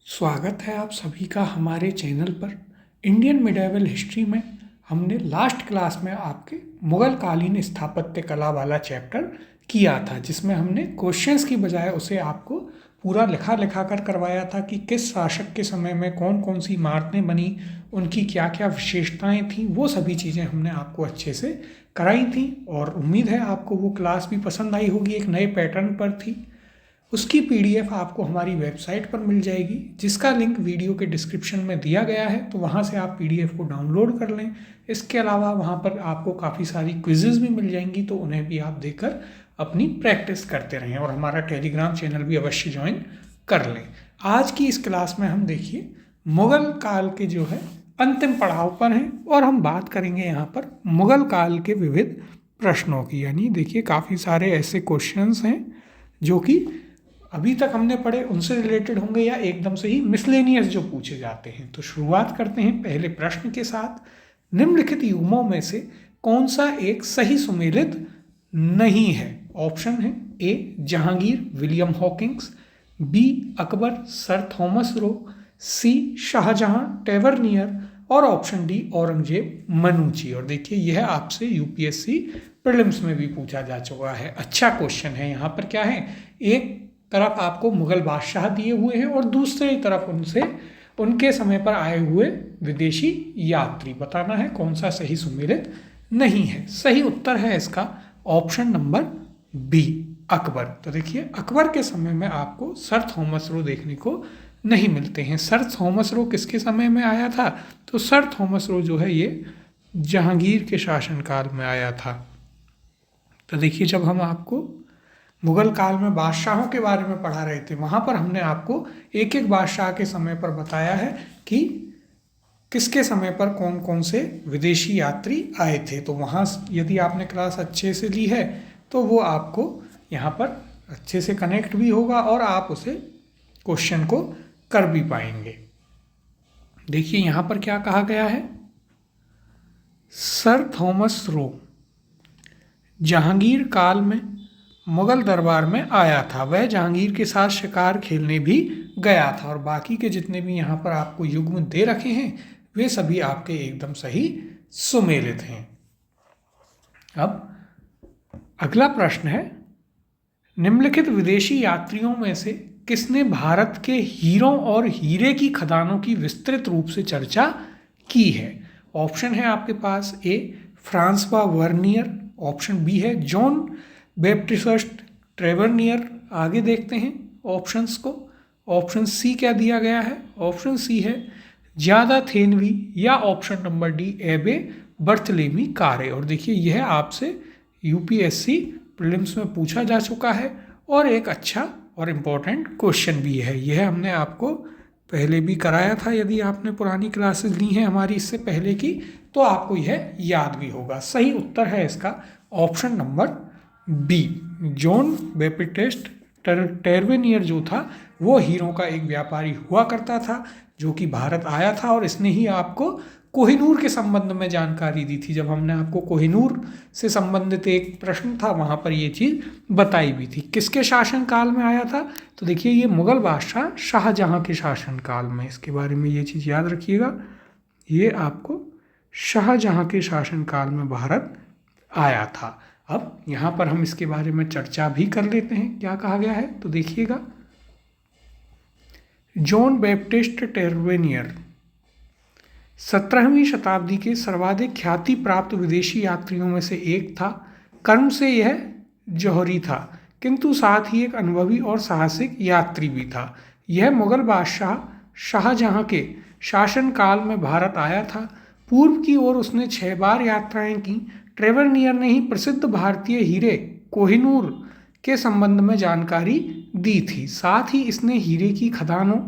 स्वागत है आप सभी का हमारे चैनल पर। इंडियन मिडाइवल हिस्ट्री में हमने लास्ट क्लास में आपके मुगल कालीन स्थापत्य कला वाला चैप्टर किया था, जिसमें हमने क्वेश्चंस की बजाय उसे आपको पूरा लिखा लिखा कर करवाया था कि किस शासक के समय में कौन कौन सी इमारतें बनी, उनकी क्या क्या विशेषताएं थीं, वो सभी चीज़ें हमने आपको अच्छे से कराई थी। और उम्मीद है आपको वो क्लास भी पसंद आई होगी, एक नए पैटर्न पर थी। उसकी पीडीएफ आपको हमारी वेबसाइट पर मिल जाएगी, जिसका लिंक वीडियो के डिस्क्रिप्शन में दिया गया है, तो वहाँ से आप पीडीएफ को डाउनलोड कर लें। इसके अलावा वहाँ पर आपको काफ़ी सारी क्विज़ेज़ भी मिल जाएंगी, तो उन्हें भी आप देखकर अपनी प्रैक्टिस करते रहें और हमारा टेलीग्राम चैनल भी अवश्य ज्वाइन कर लें। आज की इस क्लास में हम देखिए मुगल काल के जो है अंतिम पड़ाव पर हैं और हम बात करेंगे यहाँ पर मुगल काल के विविध प्रश्नों की। यानी देखिए काफ़ी सारे ऐसे क्वेश्चंस हैं जो कि अभी तक हमने पढ़े उनसे रिलेटेड होंगे या एकदम से ही मिसलेनियस जो पूछे जाते हैं। तो शुरुआत करते हैं पहले प्रश्न के साथ। निम्नलिखित युग्मों में से कौन सा एक सही सुमेलित नहीं है? ऑप्शन है A Jahangir William Hawkins, B Akbar sir Thomas Roe, C Shahjahan Tavernier और ऑप्शन डी औरंगजेब मनूची। और देखिए यह आपसे यूपीएससी प्रीलिम्स में भी पूछा जा चुका है। अच्छा क्वेश्चन है। यहाँ पर क्या है, एक तरफ आपको मुगल बादशाह दिए हुए हैं और दूसरी तरफ उनसे उनके समय पर आए हुए विदेशी यात्री। बताना है कौन सा सही सुमेलित नहीं है। सही उत्तर है इसका ऑप्शन नंबर बी अकबर। तो देखिए अकबर के समय में आपको सर थॉमस रो देखने को नहीं मिलते हैं। सर थॉमस रो किसके समय में आया था? तो सर थॉमस रो जो है ये जहांगीर के शासनकाल में आया था। तो देखिए जब हम आपको मुगल काल में बादशाहों के बारे में पढ़ा रहे थे, वहाँ पर हमने आपको एक एक बादशाह के समय पर बताया है कि किसके समय पर कौन कौन से विदेशी यात्री आए थे। तो वहाँ यदि आपने क्लास अच्छे से ली है तो वो आपको यहाँ पर अच्छे से कनेक्ट भी होगा और आप उसे क्वेश्चन को कर भी पाएंगे। देखिए यहाँ पर क्या कहा गया है, सर थॉमस रो जहांगीर काल में मुगल दरबार में आया था। वह जहांगीर के साथ शिकार खेलने भी गया था। और बाकी के जितने भी यहाँ पर आपको युग्म दे रखे हैं वे सभी आपके एकदम सही सुमेलित हैं। अब अगला प्रश्न है, निम्नलिखित विदेशी यात्रियों में से किसने भारत के हीरों और हीरे की खदानों की विस्तृत रूप से चर्चा की है? ऑप्शन है आपके पास ए फ्रांसवा वर्नियर, ऑप्शन बी है जॉन बैप्टिस्ट ट्रेवरनियर। आगे देखते हैं ऑप्शंस को। ऑप्शन सी क्या दिया गया है? ऑप्शन सी है ज्यादा थेनवी या ऑप्शन नंबर डी एबे बर्थलेमी कारे। और देखिए यह आपसे यूपीएससी प्रीलिम्स में पूछा जा चुका है और एक अच्छा और इम्पोर्टेंट क्वेश्चन भी है। यह हमने आपको पहले भी कराया था। यदि आपने पुरानी क्लासेस ली हैं हमारी इससे पहले की तो आपको यह याद भी होगा। सही उत्तर है इसका option number B John Baptiste Tavernier जो था वो हीरों का एक व्यापारी हुआ करता था जो कि भारत आया था और इसने ही आपको कोहिनूर के संबंध में जानकारी दी थी। जब हमने आपको कोहिनूर से संबंधित एक प्रश्न था वहाँ पर ये चीज़ बताई भी थी। किसके शासनकाल में आया था? तो देखिए ये मुगल बादशाह शाहजहां के शासनकाल में, इसके बारे में ये चीज़ याद रखिएगा, ये आपको शाहजहां के शासनकाल में भारत आया था। अब यहाँ पर हम इसके बारे में चर्चा भी कर लेते हैं। क्या कहा गया है तो देखिएगा, जॉन बैप्टिस्ट टेरवेनियर 17वीं शताब्दी के सर्वाधिक ख्याति प्राप्त विदेशी यात्रियों में से एक था। कर्म से यह जौहरी था किंतु साथ ही एक अनुभवी और साहसिक यात्री भी था। यह मुगल बादशाह शाहजहां के शासनकाल में भारत आया था। पूर्व की ओर उसने 6 बार यात्राएं की। ट्रेवरनियर ने ही प्रसिद्ध भारतीय हीरे कोहिनूर के संबंध में जानकारी दी थी। साथ ही इसने हीरे की खदानों,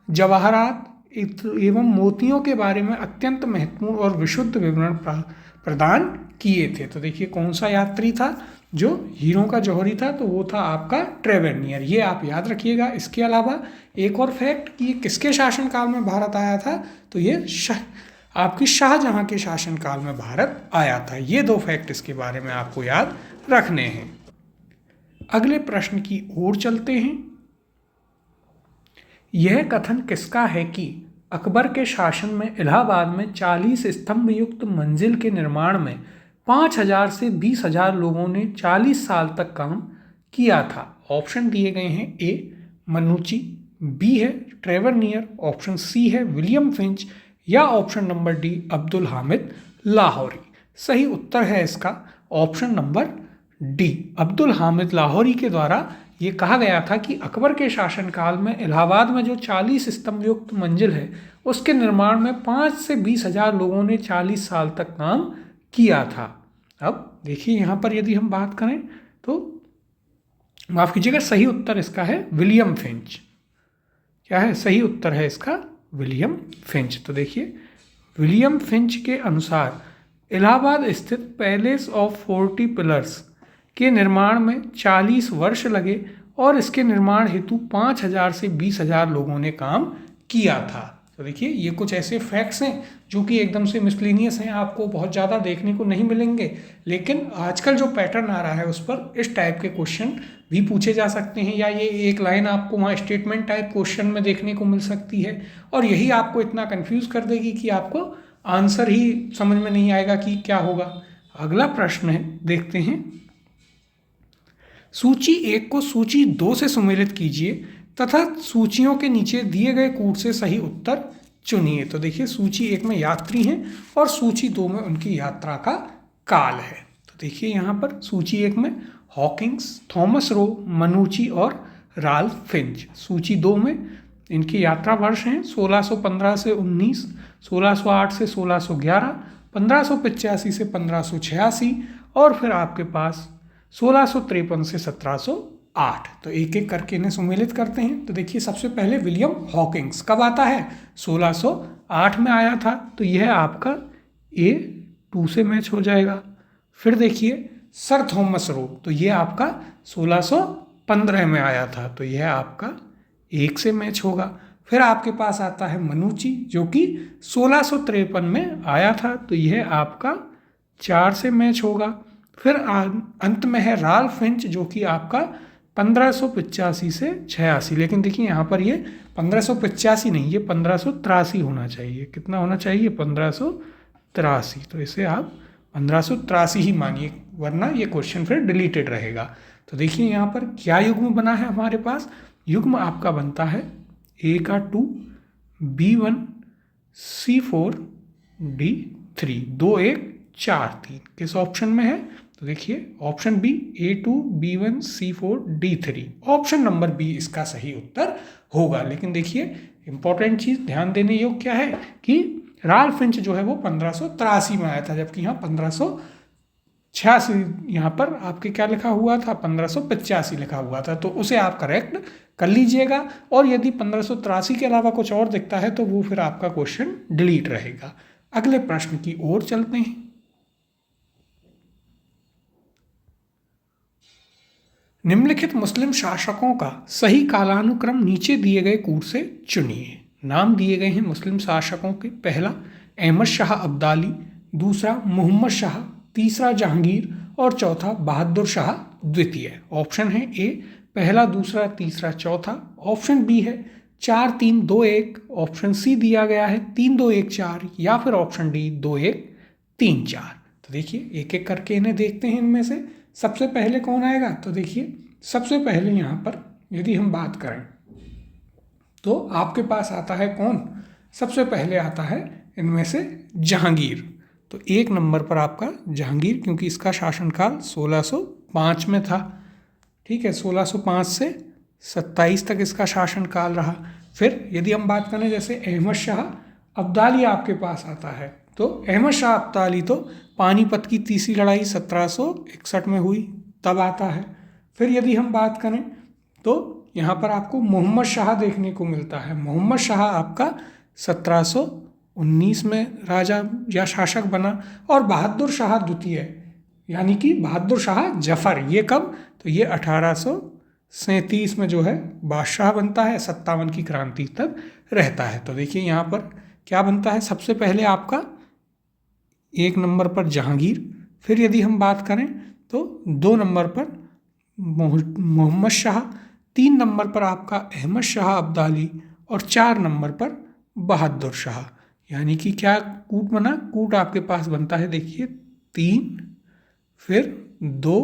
जवाहरात एवं मोतियों के बारे में अत्यंत महत्वपूर्ण और विशुद्ध विवरण प्रदान किए थे। तो देखिए कौन सा यात्री था जो हीरों का जौहरी था? तो वो था आपका ट्रेवरनियर। ये आप याद रखिएगा। इसके अलावा एक और फैक्ट कि ये किसके शासनकाल में भारत आया था? तो ये आपकी शाहजहां के शासनकाल में भारत आया था। ये 2 फैक्ट इसके बारे में आपको याद रखने हैं। अगले प्रश्न की ओर चलते हैं। यह कथन किसका है कि अकबर के शासन में इलाहाबाद में 40 स्तंभ युक्त मंजिल के निर्माण में 5,000 से 20,000 लोगों ने 40 साल तक काम किया था? ऑप्शन दिए गए हैं, ए मनुची, बी है ट्रेवर नियर, ऑप्शन सी है विलियम फिंच, या option number D Abdul Hamid Lahori. सही उत्तर है इसका option number D, Abdul Hamid Lahori के द्वारा ये कहा गया था कि अकबर के शासनकाल में इलाहाबाद में जो 40 स्तंभ युक्त मंजिल है उसके निर्माण में 5 से 20,000 लोगों ने 40 साल तक काम किया था। अब देखिए यहाँ पर यदि हम बात करें तो माफ़ कीजिएगा, सही उत्तर इसका है विलियम फिंच। क्या है सही उत्तर? है इसका विलियम फिंच। तो देखिए विलियम फिंच के अनुसार इलाहाबाद स्थित पैलेस ऑफ 40 पिलर्स के निर्माण में 40 वर्ष लगे और इसके निर्माण हेतु 5,000 से 20,000 लोगों ने काम किया था। तो देखिए ये कुछ ऐसे फैक्ट्स हैं जो कि एकदम से मिसलिनियस हैं, आपको बहुत ज़्यादा देखने को नहीं मिलेंगे, लेकिन आजकल जो पैटर्न आ रहा है उस पर इस टाइप के क्वेश्चन भी पूछे जा सकते हैं, या ये एक लाइन आपको वहाँ स्टेटमेंट टाइप क्वेश्चन में देखने को मिल सकती है, और यही आपको इतना कंफ्यूज कर देगी कि आपको आंसर ही समझ में नहीं आएगा कि क्या होगा। अगला प्रश्न है, देखते हैं। सूची 1 को सूची 2 से सुमेलित कीजिए तथा सूचियों के नीचे दिए गए कूट से सही उत्तर चुनिए। तो देखिए सूची 1 में यात्री हैं और सूची 2 में उनकी यात्रा का काल है। तो देखिए यहाँ पर सूची 1 में हॉकिंस, थॉमस रो, मनुची और राल्फ फिंच। सूची 2 में इनकी यात्रा वर्ष हैं 1615 से 19, 1608 से 1611, 1585 से 1586 और फिर आपके पास 1653 से 1708। तो एक एक करके इन्हें सुमेलित करते हैं। तो देखिए सबसे पहले विलियम हॉकिंस कब आता है? 1608 में आया था, तो यह आपका A2 से मैच हो जाएगा। फिर देखिए सर थॉमस रो, तो ये आपका 1615 में आया था, तो यह आपका 1 से मैच होगा। फिर आपके पास आता है मनुची जो कि 1653 में आया था, तो यह आपका 4 से मैच होगा। फिर अंत में है राल्फ फिंच जो कि आपका 1585 से 86, लेकिन देखिए यहाँ पर ये 1585 नहीं, ये 1583 होना चाहिए। कितना होना चाहिए? 1583। तो इसे आप 1583 ही मानिए, वरना ये क्वेश्चन फिर डिलीटेड रहेगा। तो देखिए यहाँ पर क्या युग्म बना है हमारे पास? युग्म आपका बनता है A का 2, B1, C4, D3, 2 1 4 3। किस ऑप्शन में है? तो देखिए option B A2, B1, C4, D3, option number B इसका सही उत्तर होगा। लेकिन देखिए इंपॉर्टेंट चीज़ ध्यान देने योग्य क्या है कि राल्फ फिंच जो है वो 1583 में आया था, जबकि यहाँ 1586 यहाँ पर आपके क्या लिखा हुआ था? 1585 लिखा हुआ था, तो उसे आप करेक्ट कर लीजिएगा। और यदि 1583 के अलावा कुछ और दिखता है तो वो फिर आपका क्वेश्चन डिलीट रहेगा। अगले प्रश्न की ओर चलते हैं। निम्नलिखित मुस्लिम शासकों का सही कालानुक्रम नीचे दिए गए कूट से चुनिए। नाम दिए गए हैं मुस्लिम शासकों के। पहला अहमद शाह अब्दाली, दूसरा मोहम्मद शाह, तीसरा जहांगीर और चौथा बहादुर शाह द्वितीय। ऑप्शन है ए पहला, दूसरा, तीसरा, चौथा। ऑप्शन बी है 4 3 2 1, ऑप्शन सी दिया गया है 3 2 1 4, या फिर ऑप्शन डी 2 1 3 4। तो देखिए एक एक करके इन्हें देखते हैं। इनमें से सबसे पहले कौन आएगा? तो देखिए सबसे पहले यहाँ पर यदि हम बात करें तो आपके पास आता है कौन? सबसे पहले आता है इनमें से जहांगीर। तो 1 नंबर पर आपका जहांगीर, क्योंकि इसका शासनकाल 1605 में था। ठीक है, 1605 से 27 तक इसका शासनकाल रहा। फिर यदि हम बात करें जैसे अहमद शाह अब्दाली आपके पास आता है, तो अहमद शाह अब्दाली तो पानीपत की तीसरी लड़ाई 1761 में हुई तब आता है। फिर यदि हम बात करें तो यहाँ पर आपको मोहम्मद शाह देखने को मिलता है। मोहम्मद शाह आपका 1719 में राजा या शासक बना। और बहादुर शाह द्वितीय यानी कि बहादुर शाह जफर, ये कब? तो ये 1837 में जो है बादशाह बनता है, 57 की क्रांति तक रहता है। तो देखिए यहाँ पर क्या बनता है? सबसे पहले आपका 1 नंबर पर जहांगीर। फिर यदि हम बात करें तो 2 नंबर पर मोहम्मद शाह, 3 नंबर पर आपका अहमद शाह अब्दाली और 4 नंबर पर बहादुर शाह। यानी कि क्या कूट बना, कूट आपके पास बनता है देखिए 3, फिर 2,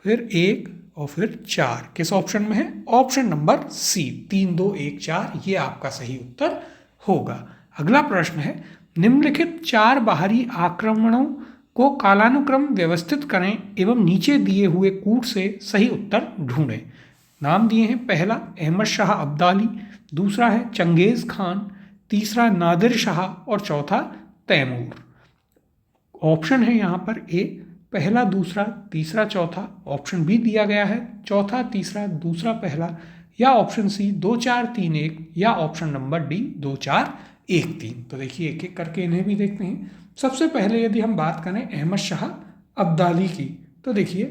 फिर 1 और फिर 4। किस ऑप्शन में है? ऑप्शन नंबर सी, 3 2 1 4, ये आपका सही उत्तर होगा। अगला प्रश्न है, निम्नलिखित 4 बाहरी आक्रमणों को कालानुक्रम व्यवस्थित करें एवं नीचे दिए हुए कूट से सही उत्तर ढूंढें। नाम दिए हैं, पहला अहमद शाह अब्दाली, दूसरा है चंगेज़ खान, तीसरा नादिर शाह और चौथा तैमूर। ऑप्शन है यहाँ पर ए पहला, दूसरा, तीसरा, चौथा। ऑप्शन बी दिया गया है चौथा, तीसरा, दूसरा, पहला, या ऑप्शन सी 2 4 3 1, या ऑप्शन नंबर डी 2 4 1 3। तो देखिए एक एक करके इन्हें भी देखते हैं। सबसे पहले यदि हम बात करें अहमद शाह अब्दाली की, तो देखिए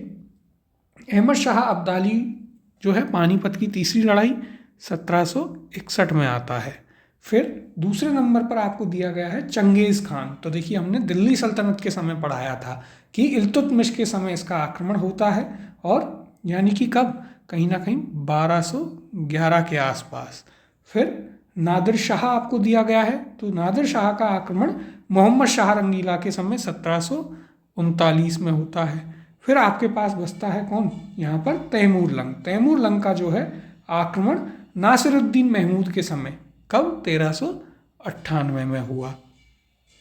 अहमद शाह अब्दाली जो है पानीपत की तीसरी लड़ाई 1761 में आता है। फिर दूसरे नंबर पर आपको दिया गया है चंगेज़ खान। तो देखिए हमने दिल्ली सल्तनत के समय पढ़ाया था कि इल्तुतमिश के समय इसका आक्रमण होता है, और यानी कि कब, कहीं ना कहीं 1211 के आसपास। फिर नादिर शाह आपको दिया गया है, तो नादिर शाह का आक्रमण मोहम्मद शाह रंगीला के समय 1739 में होता है। फिर आपके पास बचता है कौन, यहाँ पर तैमूर लंग। तैमूर लंग का जो है आक्रमण नासिरुद्दीन महमूद के समय, कब, 1398 में हुआ।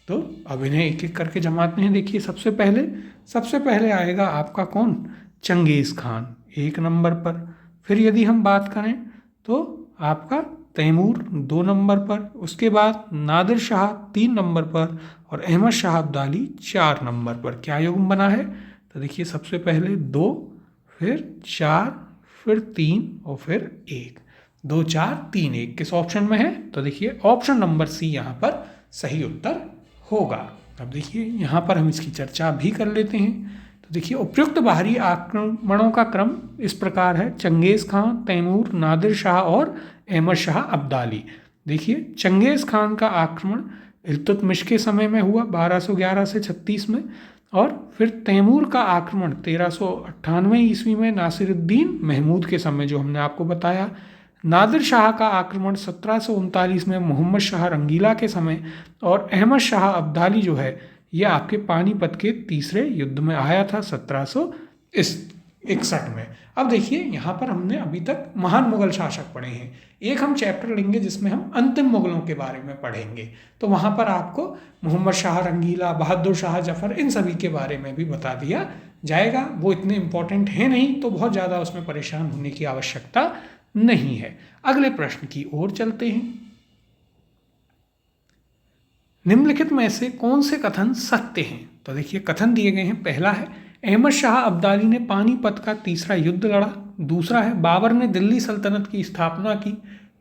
तो अब इन्हें एक एक करके जमाते हैं। देखिए सबसे पहले आएगा आपका कौन, चंगेज़ खान 1 नंबर पर। फिर यदि हम बात करें तो आपका तैमूर 2 नंबर पर, उसके बाद नादिर शाह 3 नंबर पर, और अहमद शाह अब्दाली 4 नंबर पर। क्या युग्म बना है? तो देखिए सबसे पहले 2, फिर 4, फिर 3 और फिर 1। 2 4 3 1 किस ऑप्शन में है? तो देखिए ऑप्शन नंबर सी यहाँ पर सही उत्तर होगा। अब देखिए यहाँ पर हम इसकी चर्चा भी कर लेते हैं। तो देखिए उपयुक्त बाहरी आक्रमणों का क्रम इस प्रकार है, चंगेज़ खान, तैमूर, नादिर शाह और अहमद शाह अब्दाली। देखिए चंगेज़ खान का आक्रमण इल्तुतमिश के समय में हुआ 1211 से 36 में, और फिर तैमूर का आक्रमण 1398 ईस्वी में नासिरुद्दीन महमूद के समय, जो हमने आपको बताया। नादिर शाह का आक्रमण 1739 में मोहम्मद शाह रंगीला के समय, और अहमद शाह अब्दाली जो है ये आपके पानीपत के तीसरे युद्ध में आया था 1761 में। अब देखिए यहाँ पर हमने अभी तक महान मुगल शासक पढ़े हैं, एक हम चैप्टर लेंगे जिसमें हम अंतिम मुगलों के बारे में पढ़ेंगे। तो वहाँ पर आपको मोहम्मद शाह रंगीला, बहादुर शाह जफर, इन सभी के बारे में भी बता दिया जाएगा। वो इतने इंपॉर्टेंट हैं नहीं, तो बहुत ज़्यादा उसमें परेशान होने की आवश्यकता नहीं है। अगले प्रश्न की ओर चलते हैं। निम्नलिखित में से कौन से कथन सत्य हैं? तो देखिए कथन दिए गए हैं, पहला है अहमद शाह अब्दाली ने पानीपत का तीसरा युद्ध लड़ा, दूसरा है बाबर ने दिल्ली सल्तनत की स्थापना की,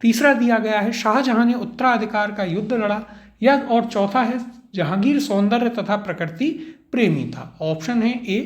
तीसरा दिया गया है शाहजहां ने उत्तराधिकार का युद्ध लड़ा, या और चौथा है जहांगीर सौंदर्य तथा प्रकृति प्रेमी था। ऑप्शन है ए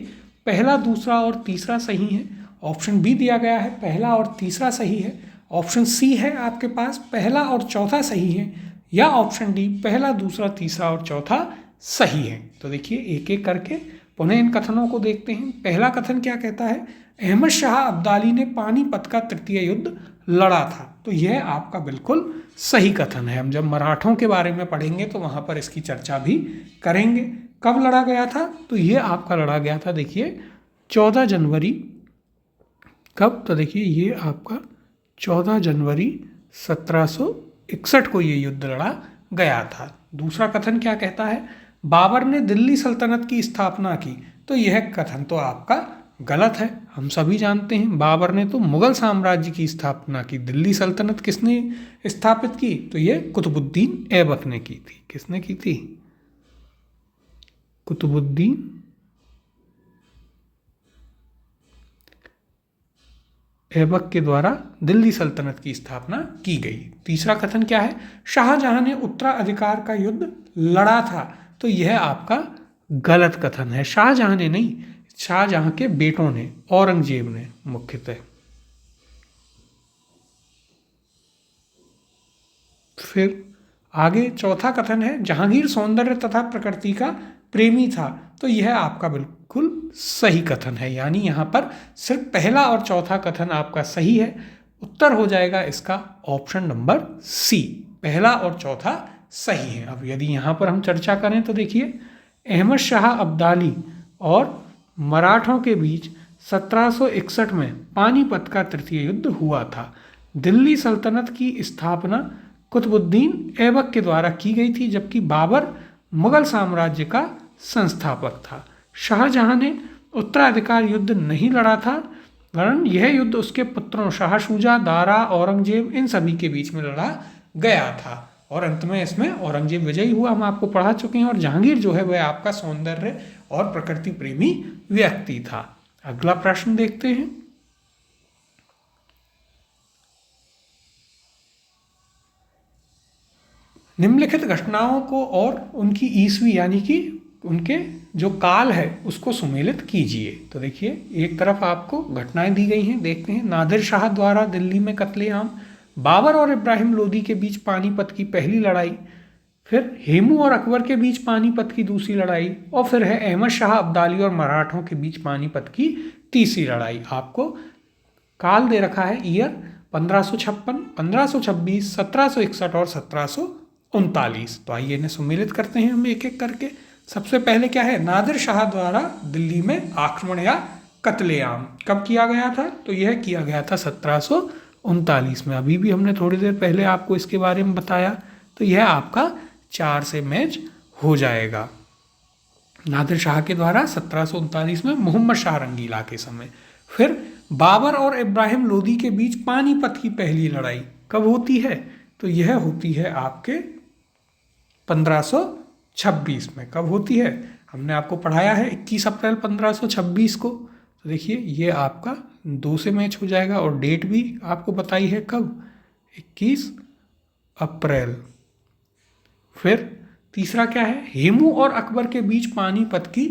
पहला, दूसरा और तीसरा सही है। ऑप्शन बी दिया गया है पहला और तीसरा सही है। ऑप्शन सी है आपके पास पहला और चौथा सही है, या ऑप्शन डी पहला, दूसरा, तीसरा और चौथा सही है। तो देखिए एक एक करके पुनः इन कथनों को देखते हैं। पहला कथन क्या कहता है? अहमद शाह अब्दाली ने पानीपत का तृतीय युद्ध लड़ा था। तो यह आपका बिल्कुल सही कथन है। हम जब मराठों के बारे में पढ़ेंगे तो वहाँ पर इसकी चर्चा भी करेंगे। कब लड़ा गया था? तो ये आपका लड़ा गया था देखिए 14 जनवरी। कब? तो देखिए ये आपका 14 जनवरी 1761 को ये युद्ध लड़ा गया था। दूसरा कथन क्या कहता है? बाबर ने दिल्ली सल्तनत की स्थापना की। तो यह कथन तो आपका गलत है। हम सभी जानते हैं बाबर ने तो मुगल साम्राज्य की स्थापना की। दिल्ली सल्तनत किसने स्थापित की? तो ये कुतुबुद्दीन ऐबक ने की थी। किसने की थी? कुतुबुद्दीन ऐबक के द्वारा दिल्ली सल्तनत की स्थापना की गई। तीसरा कथन क्या है? शाहजहां ने उत्तराधिकार का युद्ध लड़ा था। तो यह आपका गलत कथन है। शाहजहां ने नहीं, शाहजहां के बेटों ने, औरंगजेब ने मुख्यतः। फिर आगे चौथा कथन है जहांगीर सौंदर्य तथा प्रकृति का प्रेमी था। तो यह आपका बिल्कुल सही कथन है। यानी यहाँ पर सिर्फ पहला और चौथा कथन आपका सही है। उत्तर हो जाएगा इसका ऑप्शन नंबर सी, पहला और चौथा सही है। अब यदि यहाँ पर हम चर्चा करें तो देखिए, अहमद शाह अब्दाली और मराठों के बीच 1761 में पानीपत का तृतीय युद्ध हुआ था। दिल्ली सल्तनत की स्थापना कुतुबुद्दीन ऐबक के द्वारा की गई थी, जबकि बाबर मुगल साम्राज्य का संस्थापक था। शाहजहां ने उत्तराधिकार युद्ध नहीं लड़ा था, वरन यह युद्ध उसके पुत्रों शाह शुजा, दारा, औरंगजेब इन सभी के बीच में लड़ा गया था और अंत में इसमें औरंगजेब विजयी हुआ। हम आपको पढ़ा चुके हैं। और जहांगीर जो है वह आपका सौंदर्य और प्रकृति प्रेमी व्यक्ति था। अगला प्रश्न देखते हैं। निम्नलिखित घटनाओं को और उनकी ईस्वी यानी कि उनके जो काल है उसको सुमेलित कीजिए। तो देखिए, एक तरफ आपको घटनाएं दी गई हैं, देखते हैं। नादिर शाह द्वारा दिल्ली में कत्लेआम, बाबर और इब्राहिम लोदी के बीच पानीपत की पहली लड़ाई, फिर हेमू और अकबर के बीच पानीपत की दूसरी लड़ाई, और फिर है अहमद शाह अब्दाली और मराठों के बीच पानीपत की तीसरी लड़ाई। आपको काल दे रखा है ईयर 1556, 1526, 1761 और 1739। तो आइए इन्हें सुमेलित करते हैं हम एक एक करके। सबसे पहले क्या है, नादिर शाह द्वारा दिल्ली में आक्रमण या कत्लेआम कब किया गया था? तो यह किया गया था 1739 में। अभी भी हमने थोड़ी देर पहले आपको इसके बारे में बताया। तो यह आपका 4 से मैच हो जाएगा। नादिर शाह के द्वारा 1739 में मोहम्मद शाह रंगीला के समय। फिर बाबर और इब्राहिम लोदी के बीच पानीपत की पहली लड़ाई कब होती है? तो यह होती है आपके 1526 में। कब होती है? हमने आपको पढ़ाया है 21 अप्रैल 1526 को। तो देखिए, ये आपका 2 से मैच हो जाएगा और डेट भी आपको बताई है कब, 21 अप्रैल। फिर तीसरा क्या है, हेमू और अकबर के बीच पानीपत की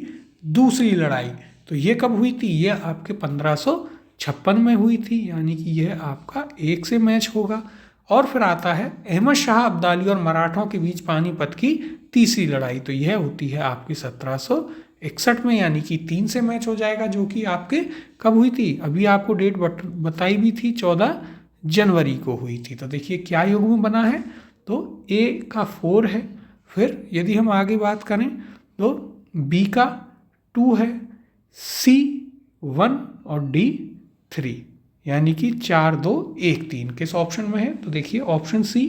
दूसरी लड़ाई। तो ये कब हुई थी? ये आपके 1556 में हुई थी, यानी कि यह आपका 1 से मैच होगा। और फिर आता है अहमद शाह अब्दाली और मराठों के बीच पानीपत की तीसरी लड़ाई। तो यह होती है आपकी 1761 में, यानी कि 3 से मैच हो जाएगा, जो कि आपके कब हुई थी? अभी आपको डेट बताई भी थी, 14 जनवरी को हुई थी। तो देखिए क्या युग्म बना है, तो ए का 4 है। फिर यदि हम आगे बात करें तो बी का 2 है, सी 1 और डी 3, यानी कि 4, 2, 1, 3 किस ऑप्शन में है? तो देखिए option C,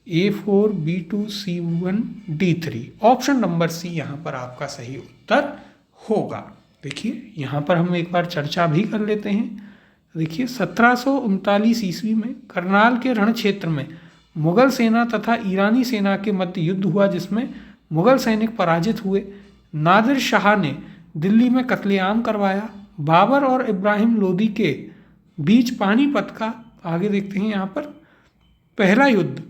A4, B2, C1, D3। Option number C यहाँ पर आपका सही उत्तर होगा। देखिए यहाँ पर हम एक बार चर्चा भी कर लेते हैं। देखिए 1739 ईस्वी में करनाल के रण क्षेत्र में मुगल सेना तथा ईरानी सेना के मध्य युद्ध हुआ, जिसमें मुगल सैनिक पराजित हुए। नादिर शाह ने दिल्ली में कत्लेआम करवाया। बाबर और इब्राहिम लोदी के बीच पानीपत का, आगे देखते हैं यहाँ पर, पहला युद्ध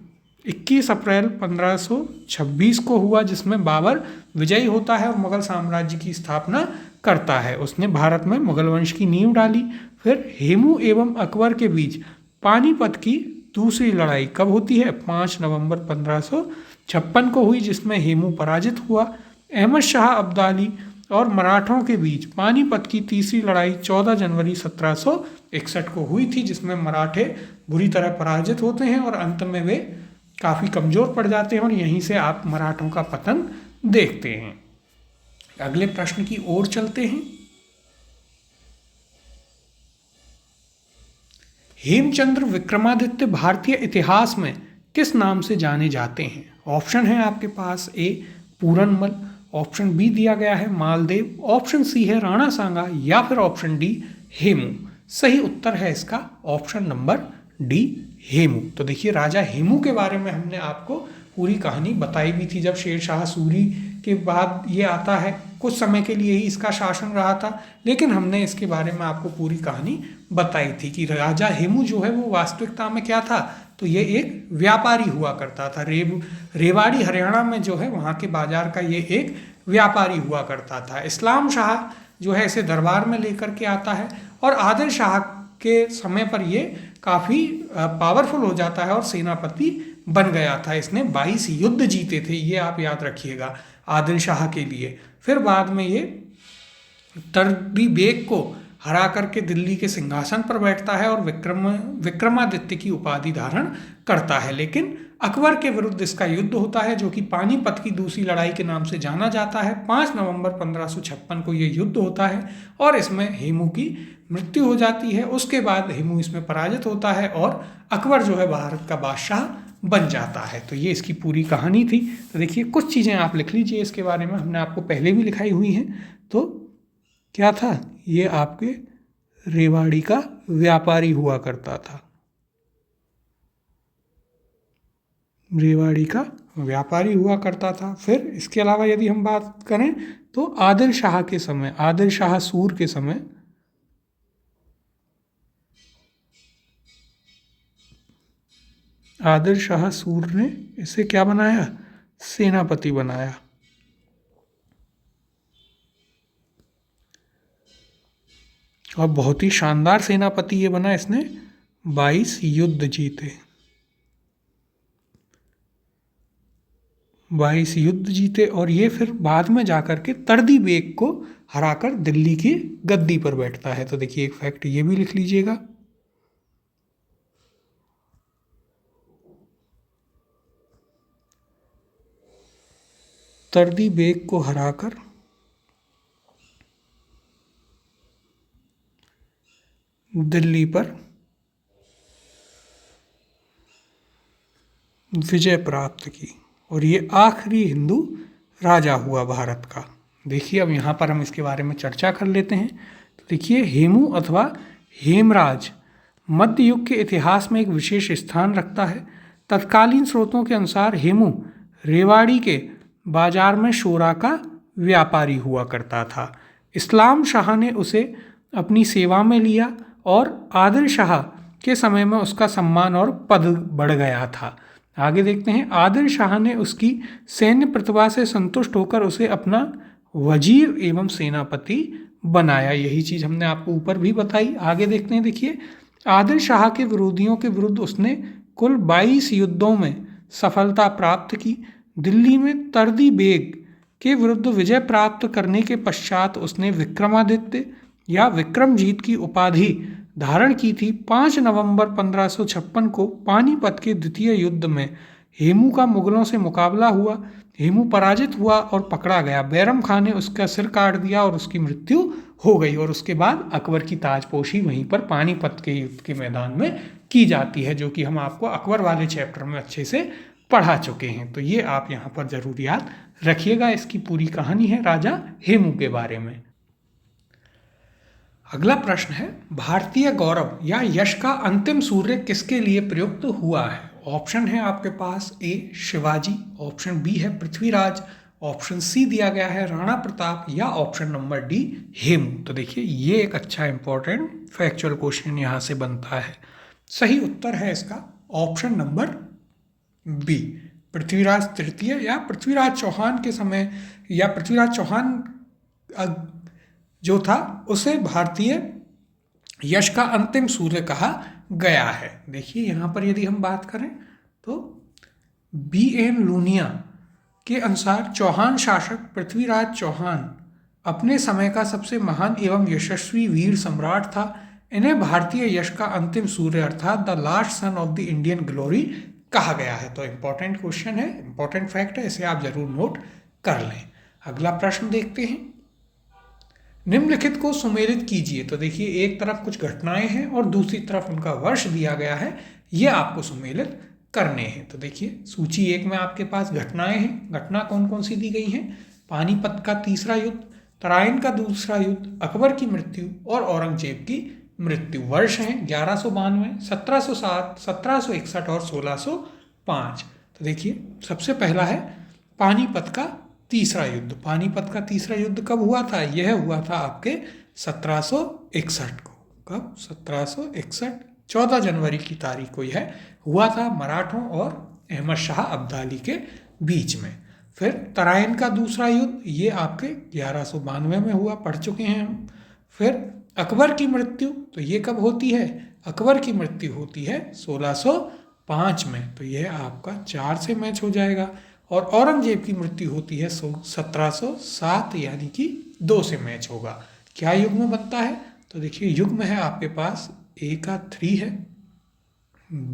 21 अप्रैल 1526 को हुआ, जिसमें बाबर विजयी होता है और मुगल साम्राज्य की स्थापना करता है। उसने भारत में मुगल वंश की नींव डाली। फिर हेमू एवं अकबर के बीच पानीपत की दूसरी लड़ाई कब होती है? 5 नवंबर 1556 को हुई, जिसमें हेमू पराजित हुआ। अहमद शाह अब्दाली और मराठों के बीच पानीपत की तीसरी लड़ाई 14 जनवरी 1761 को हुई थी, जिसमें मराठे बुरी तरह पराजित होते हैं और अंत में वे काफ़ी कमज़ोर पड़ जाते हैं और यहीं से आप मराठों का पतन देखते हैं। अगले प्रश्न की ओर चलते हैं। हेमचंद्र विक्रमादित्य भारतीय इतिहास में किस नाम से जाने जाते हैं? ऑप्शन है आपके पास, ए पूरनमल, ऑप्शन बी दिया गया है मालदेव, ऑप्शन सी है राणा सांगा, या फिर ऑप्शन डी हेमू। सही उत्तर है इसका ऑप्शन नंबर डी हेमू। तो देखिए राजा हेमू के बारे में हमने आपको पूरी कहानी बताई भी थी। जब शेरशाह सूरी के बाद ये आता है, कुछ समय के लिए ही इसका शासन रहा था, लेकिन हमने इसके बारे में आपको पूरी कहानी बताई थी कि राजा हेमू जो है वो वास्तविकता में क्या था, तो ये एक व्यापारी हुआ करता था। रेवाड़ी हरियाणा में जो है वहाँ के बाजार का ये एक व्यापारी हुआ करता था। इस्लाम शाह जो है इसे दरबार में लेकर के आता है और आदिल शाह के समय पर ये काफ़ी पावरफुल हो जाता है और सेनापति बन गया था। इसने 22 युद्ध जीते थे, ये आप याद रखिएगा, आदिल शाह के लिए। फिर बाद में ये तर्री बेग को हरा करके दिल्ली के सिंहासन पर बैठता है और विक्रमादित्य की उपाधि धारण करता है। लेकिन अकबर के विरुद्ध इसका युद्ध होता है, जो कि पानीपत की दूसरी लड़ाई के नाम से जाना जाता है। 5 नवंबर 1556 को ये युद्ध होता है और इसमें हेमू की मृत्यु हो जाती है। उसके बाद हेमू इसमें पराजित होता है और अकबर जो है भारत का बादशाह बन जाता है। तो ये इसकी पूरी कहानी थी। तो देखिए कुछ चीज़ें आप लिख लीजिए इसके बारे में, हमने आपको पहले भी लिखाई हुई हैं। तो क्या था, ये आपके रेवाड़ी का व्यापारी हुआ करता था, रेवाड़ी का व्यापारी हुआ करता था। फिर इसके अलावा यदि हम बात करें तो आदिल शाह के समय, आदिल शाह सूर के समय आदिल शाह सूर ने इसे क्या बनाया, सेनापति बनाया। और बहुत ही शानदार सेनापति ये बना, इसने 22 युद्ध जीते, 22 युद्ध जीते। और ये फिर बाद में जाकर के तर्दी बेग को हराकर दिल्ली की गद्दी पर बैठता है। तो देखिए एक फैक्ट ये भी लिख लीजिएगा। तर्दी बेग को हराकर दिल्ली पर विजय प्राप्त की और ये आखिरी हिंदू राजा हुआ भारत का। देखिए अब यहाँ पर हम इसके बारे में चर्चा कर लेते हैं। तो देखिए हेमू अथवा हेमराज मध्य युग के इतिहास में एक विशेष स्थान रखता है। तत्कालीन स्रोतों के अनुसार हेमू रेवाड़ी के बाजार में शोरा का व्यापारी हुआ करता था। इस्लाम शाह ने उसे अपनी सेवा में लिया और आदिल शाह के समय में उसका सम्मान और पद बढ़ गया था। आगे देखते हैं, आदिल शाह ने उसकी सैन्य प्रतिभा से संतुष्ट होकर उसे अपना वजीर एवं सेनापति बनाया। यही चीज़ हमने आपको ऊपर भी बताई। आगे देखते हैं, देखिए आदिल शाह के विरोधियों के विरुद्ध उसने कुल 22 युद्धों में सफलता प्राप्त की। दिल्ली में तर्दी बेग के विरुद्ध विजय प्राप्त करने के पश्चात उसने विक्रमादित्य या विक्रमजीत की उपाधि धारण की थी। 5 नवंबर 1556 को पानीपत के द्वितीय युद्ध में हेमू का मुगलों से मुकाबला हुआ। हेमू पराजित हुआ और पकड़ा गया। बैरम खान ने उसका सिर काट दिया और उसकी मृत्यु हो गई। और उसके बाद अकबर की ताजपोशी वहीं पर पानीपत के युद्ध के मैदान में की जाती है, जो कि हम आपको अकबर वाले चैप्टर में अच्छे से पढ़ा चुके हैं। तो ये आप यहाँ पर जरूर याद रखिएगा। इसकी पूरी कहानी है राजा हेमू के बारे में। अगला प्रश्न है, भारतीय गौरव या यश का अंतिम सूर्य किसके लिए प्रयुक्त हुआ है? ऑप्शन है आपके पास, ए शिवाजी, ऑप्शन बी है पृथ्वीराज, ऑप्शन सी दिया गया है राणा प्रताप, या ऑप्शन नंबर डी हेमू। तो देखिए ये एक अच्छा इंपॉर्टेंट फैक्चुअल क्वेश्चन यहाँ से बनता है। सही उत्तर है इसका ऑप्शन नंबर बी, पृथ्वीराज तृतीय या पृथ्वीराज चौहान के समय, या पृथ्वीराज चौहान जो था उसे भारतीय यश का अंतिम सूर्य कहा गया है। देखिए यहाँ पर यदि हम बात करें तो B.N. लूनिया के अनुसार चौहान शासक पृथ्वीराज चौहान अपने समय का सबसे महान एवं यशस्वी वीर सम्राट था। इन्हें भारतीय यश का अंतिम सूर्य अर्थात the last son of the Indian glory कहा गया है। तो इंपॉर्टेंट क्वेश्चन है, इंपॉर्टेंट फैक्ट है, इसे आप जरूर नोट कर लें। अगला प्रश्न देखते हैं, निम्नलिखित को सुमेलित कीजिए। तो देखिए एक तरफ कुछ घटनाएं हैं और दूसरी तरफ उनका वर्ष दिया गया है, ये आपको सुमेलित करने हैं। तो देखिए सूची 1 में आपके पास घटनाएं हैं। घटना कौन कौन सी दी गई हैं? पानीपत का तीसरा युद्ध, तराइन का दूसरा युद्ध, अकबर की मृत्यु और औरंगजेब की मृत्यु। वर्ष हैं 1192, 1707, 1761 और 1605। तो देखिए सबसे पहला है पानीपत का तीसरा युद्ध। पानीपत का तीसरा युद्ध कब हुआ था? यह हुआ था आपके 1761 को। कब? 1761, 14 जनवरी की तारीख को यह हुआ था, मराठों और अहमद शाह अब्दाली के बीच में। फिर तराइन का दूसरा युद्ध, ये आपके 1192 में हुआ, पढ़ चुके हैं हम। फिर अकबर की मृत्यु, तो ये कब होती है? अकबर की मृत्यु होती है 1605 में, तो यह आपका 4 से मैच हो जाएगा। और औरंगजेब की मृत्यु होती है 1707, यानी कि 2 से मैच होगा। क्या युग में बनता है? तो देखिए युग्म है आपके पास A का 3 है,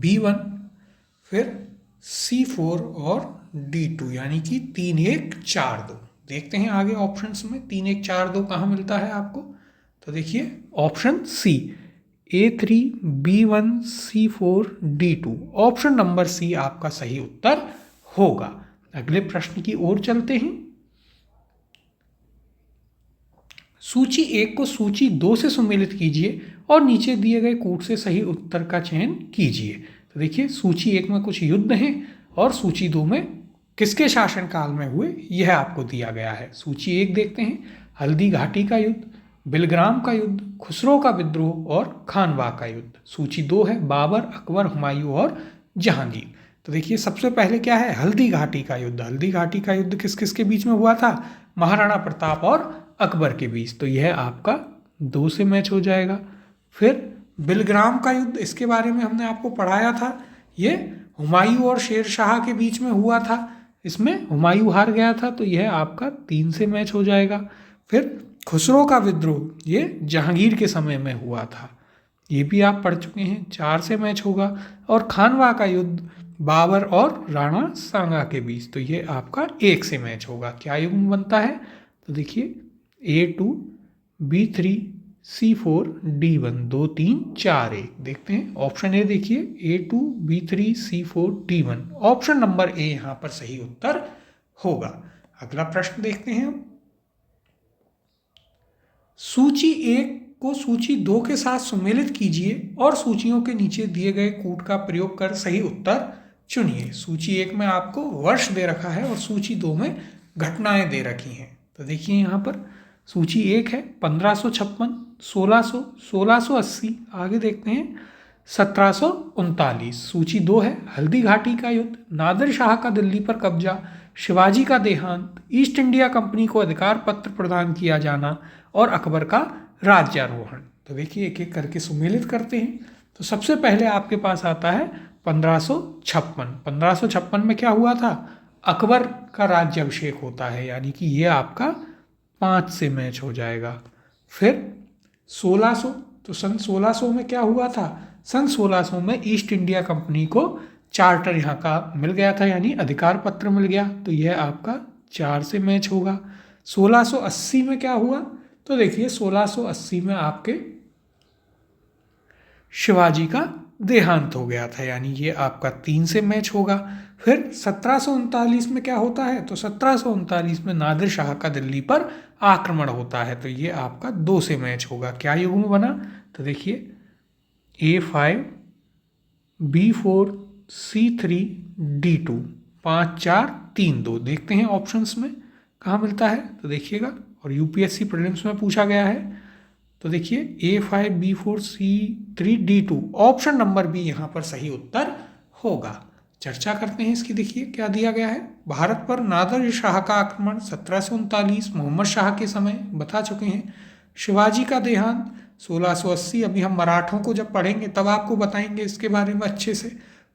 B1, फिर C4 और D2, यानी कि 3 1 4 2। देखते हैं आगे ऑप्शंस में 3 1 4 2 कहाँ मिलता है आपको। तो देखिए option C, A3, B1, C4, D2, option number C आपका सही उत्तर होगा। अगले प्रश्न की ओर चलते हैं। सूची 1 को सूची 2 से सुमेलित कीजिए और नीचे दिए गए कूट से सही उत्तर का चयन कीजिए। तो देखिए सूची 1 में कुछ युद्ध हैं और सूची 2 में किसके शासनकाल में हुए यह आपको दिया गया है। सूची 1 देखते हैं, हल्दी घाटी का युद्ध, बिलग्राम का युद्ध, खुसरो का विद्रोह और खानवा का युद्ध। सूची 2 है बाबर, अकबर, हुमायूं और जहांगीर। तो देखिए सबसे पहले क्या है, हल्दी घाटी का युद्ध। हल्दी घाटी का युद्ध किस किस के बीच में हुआ था, महाराणा प्रताप और अकबर के बीच। तो यह आपका 2 से मैच हो जाएगा। फिर बिलग्राम का युद्ध, इसके बारे में हमने आपको पढ़ाया था, ये हुमायूं और शेर शाह के बीच में हुआ था। इसमें हुमायूं हार गया था, तो यह आपका 3 से मैच हो जाएगा। फिर खुसरो का विद्रोह, ये जहांगीर के समय में हुआ था, ये भी आप पढ़ चुके हैं, 4 से मैच होगा। और खानवा का युद्ध बाबर और राणा सांगा के बीच, तो ये आपका 1 से मैच होगा। क्या युग्म बनता है, तो देखिए A2, B3, C4, D1, 2 3 4 1। देखते हैं ऑप्शन ए, देखिए A2, B3, C4, D1, option number A यहाँ पर सही उत्तर होगा। अगला प्रश्न देखते हैं हम। सूची 1 को सूची 2 के साथ सुमेलित कीजिए और सूचियों के नीचे दिए गए कूट का प्रयोग कर सही उत्तर चुनिए। सूची 1 में आपको वर्ष दे रखा है और सूची 2 में घटनाएं दे रखी हैं। तो देखिए यहाँ पर सूची 1 है 1556, 1600, 1680, आगे देखते हैं 1739। सूची 2 है हल्दी घाटी का युद्ध, नादिर शाह का दिल्ली पर कब्जा, शिवाजी का देहांत, ईस्ट इंडिया कंपनी को अधिकार पत्र प्रदान किया जाना और अकबर का राज्यारोहण। तो देखिए एक एक करके सुमेलित करते हैं। तो सबसे पहले आपके पास आता है 1556। 1556 में क्या हुआ था, अकबर का राज्याभिषेक होता है, यानी कि ये आपका 5 से मैच हो जाएगा। फिर 1600, तो सन 1600 में क्या हुआ था, सन 1600 में ईस्ट इंडिया कंपनी को चार्टर यहाँ का मिल गया था, यानी अधिकार पत्र मिल गया, तो यह आपका 4 से मैच होगा। 1680 में क्या हुआ, तो देखिए 1680 में आपके शिवाजी का देहांत हो गया था, यानी ये आपका 3 से मैच होगा। फिर 1739 में क्या होता है, तो 1739 में नादिर शाह का दिल्ली पर आक्रमण होता है, तो ये आपका 2 से मैच होगा। क्या युग्म बना, तो देखिए A5, B4, C3, D2, 5 4 3 2। देखते हैं ऑप्शंस में कहाँ मिलता है, तो देखिएगा, और यूपीएससी प्रीलिम्स में पूछा गया है। तो देखिए A5, B4, C3, D2, option number B यहाँ पर सही उत्तर होगा। चर्चा करते हैं इसकी। देखिए क्या दिया गया है, भारत पर नादिर शाह का आक्रमण 1739 मोहम्मद शाह के समय, बता चुके हैं। शिवाजी का देहांत 1680, अभी हम मराठों को जब पढ़ेंगे तब आपको बताएंगे इसके बारे में अच्छे से।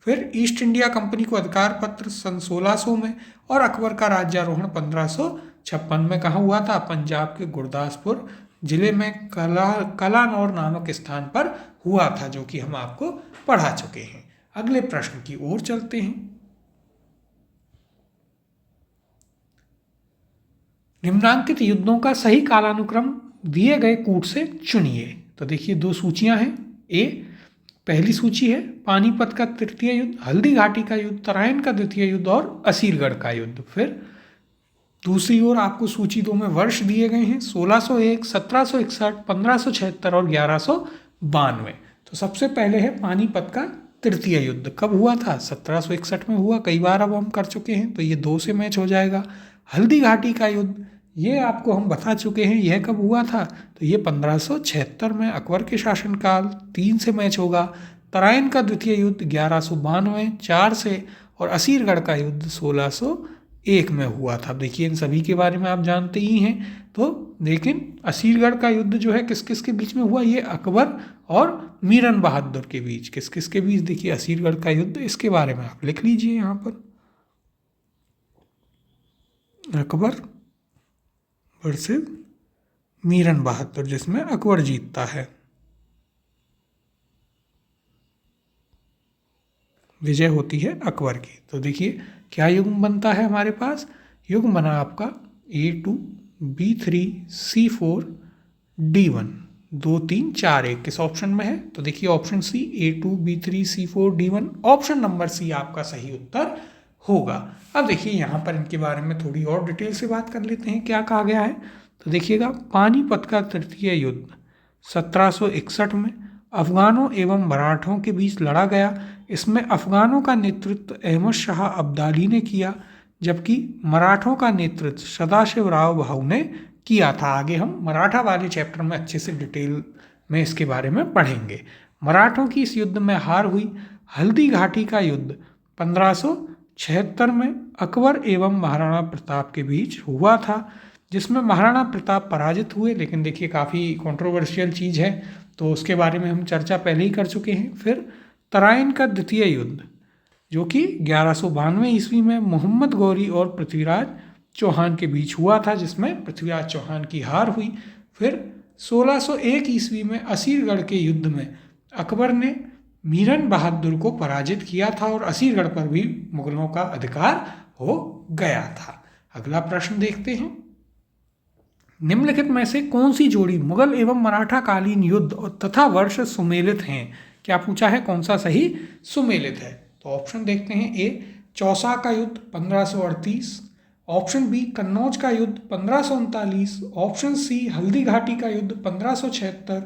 फिर ईस्ट इंडिया कंपनी को अधिकार पत्र सन 1600 में, और अकबर का राज्यारोहण 1556 में कहाँ हुआ था, पंजाब के गुरदासपुर जिले में कलानौर नामक स्थान पर हुआ था, जो कि हम आपको पढ़ा चुके हैं। अगले प्रश्न की ओर चलते हैं। निम्नांकित युद्धों का सही कालानुक्रम दिए गए कूट से चुनिए। तो देखिए 2 सूचियां हैं। ए पहली सूची है पानीपत का तृतीय युद्ध, हल्दी घाटी का युद्ध, तराइन का द्वितीय युद्ध और असीरगढ़ का युद्ध। फिर दूसरी ओर आपको सूची 2 में वर्ष दिए गए हैं 1601, 1761, 1576 और 1192। तो सबसे पहले है पानीपत का तृतीय युद्ध। कब हुआ था, 1761 में हुआ, कई बार अब हम कर चुके हैं, तो ये 2 से मैच हो जाएगा। हल्दी घाटी का युद्ध, ये आपको हम बता चुके हैं, यह कब हुआ था, तो ये 1576 में अकबर के शासनकाल, 3 से मैच होगा। तराइन का द्वितीय युद्ध 1192, 4 से, और असीरगढ़ का युद्ध 1601 में हुआ था। देखिए इन सभी के बारे में आप जानते ही हैं। तो लेकिन असीरगढ़ का युद्ध जो है किस किस के बीच में हुआ, ये अकबर और मीरन बहादुर के बीच। किस किस के बीच, देखिए असीरगढ़ का युद्ध, इसके बारे में आप लिख लीजिए यहाँ पर, अकबर वर्सेस मीरन बहादुर, जिसमें अकबर जीतता है। विजय होती है अकबर की। तो देखिए क्या युग्म बनता है हमारे पास, युग्म बना आपका A2B3C4D1, 2 3 4 1 किस ऑप्शन में है, तो देखिए option C A2B3C4D1 option number C आपका सही उत्तर होगा। अब देखिए यहाँ पर इनके बारे में थोड़ी और डिटेल से बात कर लेते हैं क्या कहा गया है। तो देखिएगा पानीपत का तृतीय युद्ध 1761 में अफगानों एवं मराठों के बीच लड़ा गया। इसमें अफगानों का नेतृत्व अहमद शाह अब्दाली ने किया, जबकि मराठों का नेतृत्व सदाशिवराव भाऊ ने किया था। आगे हम मराठा वाले चैप्टर में अच्छे से डिटेल में इसके बारे में पढ़ेंगे। मराठों की इस युद्ध में हार हुई। हल्दी घाटी का युद्ध 1576 में अकबर एवं महाराणा प्रताप के बीच हुआ था, जिसमें महाराणा प्रताप पराजित हुए। लेकिन देखिए काफ़ी कंट्रोवर्शियल चीज़ है, तो उसके बारे में हम चर्चा पहले ही कर चुके हैं। फिर तराइन का द्वितीय युद्ध जो कि 1192 ईस्वी में मोहम्मद गौरी और पृथ्वीराज चौहान के बीच हुआ था, जिसमें पृथ्वीराज चौहान की हार हुई। फिर 1601 ईस्वी में असीरगढ़ के युद्ध में अकबर ने मीरन बहादुर को पराजित किया था और असीरगढ़ पर भी मुगलों का अधिकार हो गया था। अगला प्रश्न देखते हैं, निम्नलिखित में से कौन सी जोड़ी मुगल एवं मराठा कालीन युद्ध तथा वर्ष सुमेलित हैं। क्या पूछा है, कौन सा सही सुमेलित है। तो ऑप्शन देखते हैं, ए चौसा का युद्ध 1538, ऑप्शन बी कन्नौज का युद्ध 1539, ऑप्शन सी हल्दी घाटी का युद्ध 1576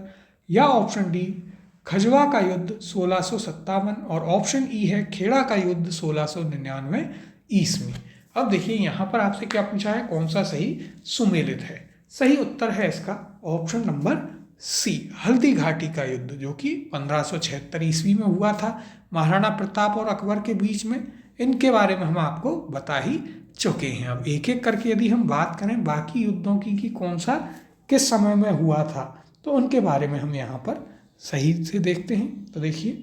या ऑप्शन डी खजवा का युद्ध 1657 और ऑप्शन ई है खेड़ा का युद्ध 1699 ईस्वी। अब देखिए यहाँ पर आपसे क्या पूछा है, कौन सा सही सुमेलित है। सही उत्तर है इसका ऑप्शन नंबर सी हल्दी घाटी का युद्ध, जो कि 1576 ईस्वी में हुआ था महाराणा प्रताप और अकबर के बीच में। इनके बारे में हम आपको बता ही चुके हैं। अब एक एक करके यदि हम बात करें बाकी युद्धों की कि कौन सा किस समय में हुआ था, तो उनके बारे में हम यहाँ पर सही से देखते हैं। तो देखिए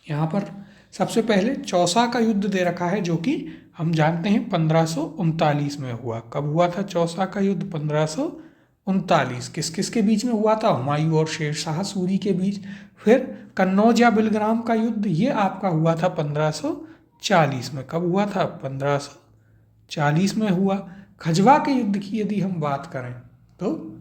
यहाँ पर सबसे पहले चौसा का युद्ध दे रखा है, जो कि हम जानते हैं 1539 में हुआ। कब हुआ था चौसा का युद्ध, 1539। किस किस के बीच में हुआ था, हुमायूं और शेर शाह सूरी के बीच। फिर कन्नौज या बिलग्राम का युद्ध, ये आपका हुआ था 1540 में। कब हुआ था, 1540 में हुआ। खजवा के युद्ध की यदि हम बात करें तो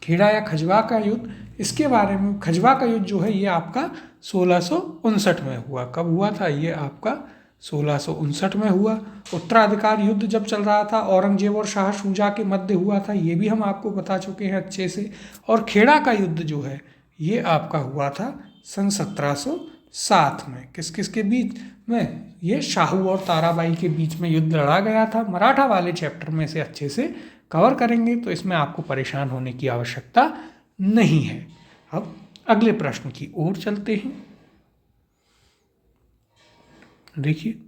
खेड़ा या खजवा का युद्ध, इसके बारे में खजवा का युद्ध जो है ये आपका 1659 में हुआ। कब हुआ था, ये आपका 1659 में हुआ। उत्तराधिकार युद्ध जब चल रहा था औरंगजेब और शाह शुजा के मध्य हुआ था, ये भी हम आपको बता चुके हैं अच्छे से। और खेड़ा का युद्ध जो है ये आपका हुआ था सन 1707 में। किस किस के बीच में, ये शाहू और ताराबाई के बीच में युद्ध लड़ा गया था। मराठा वाले चैप्टर में से अच्छे से कवर करेंगे, तो इसमें आपको परेशान होने की आवश्यकता नहीं है। अब अगले प्रश्न की ओर चलते हैं। देखिए,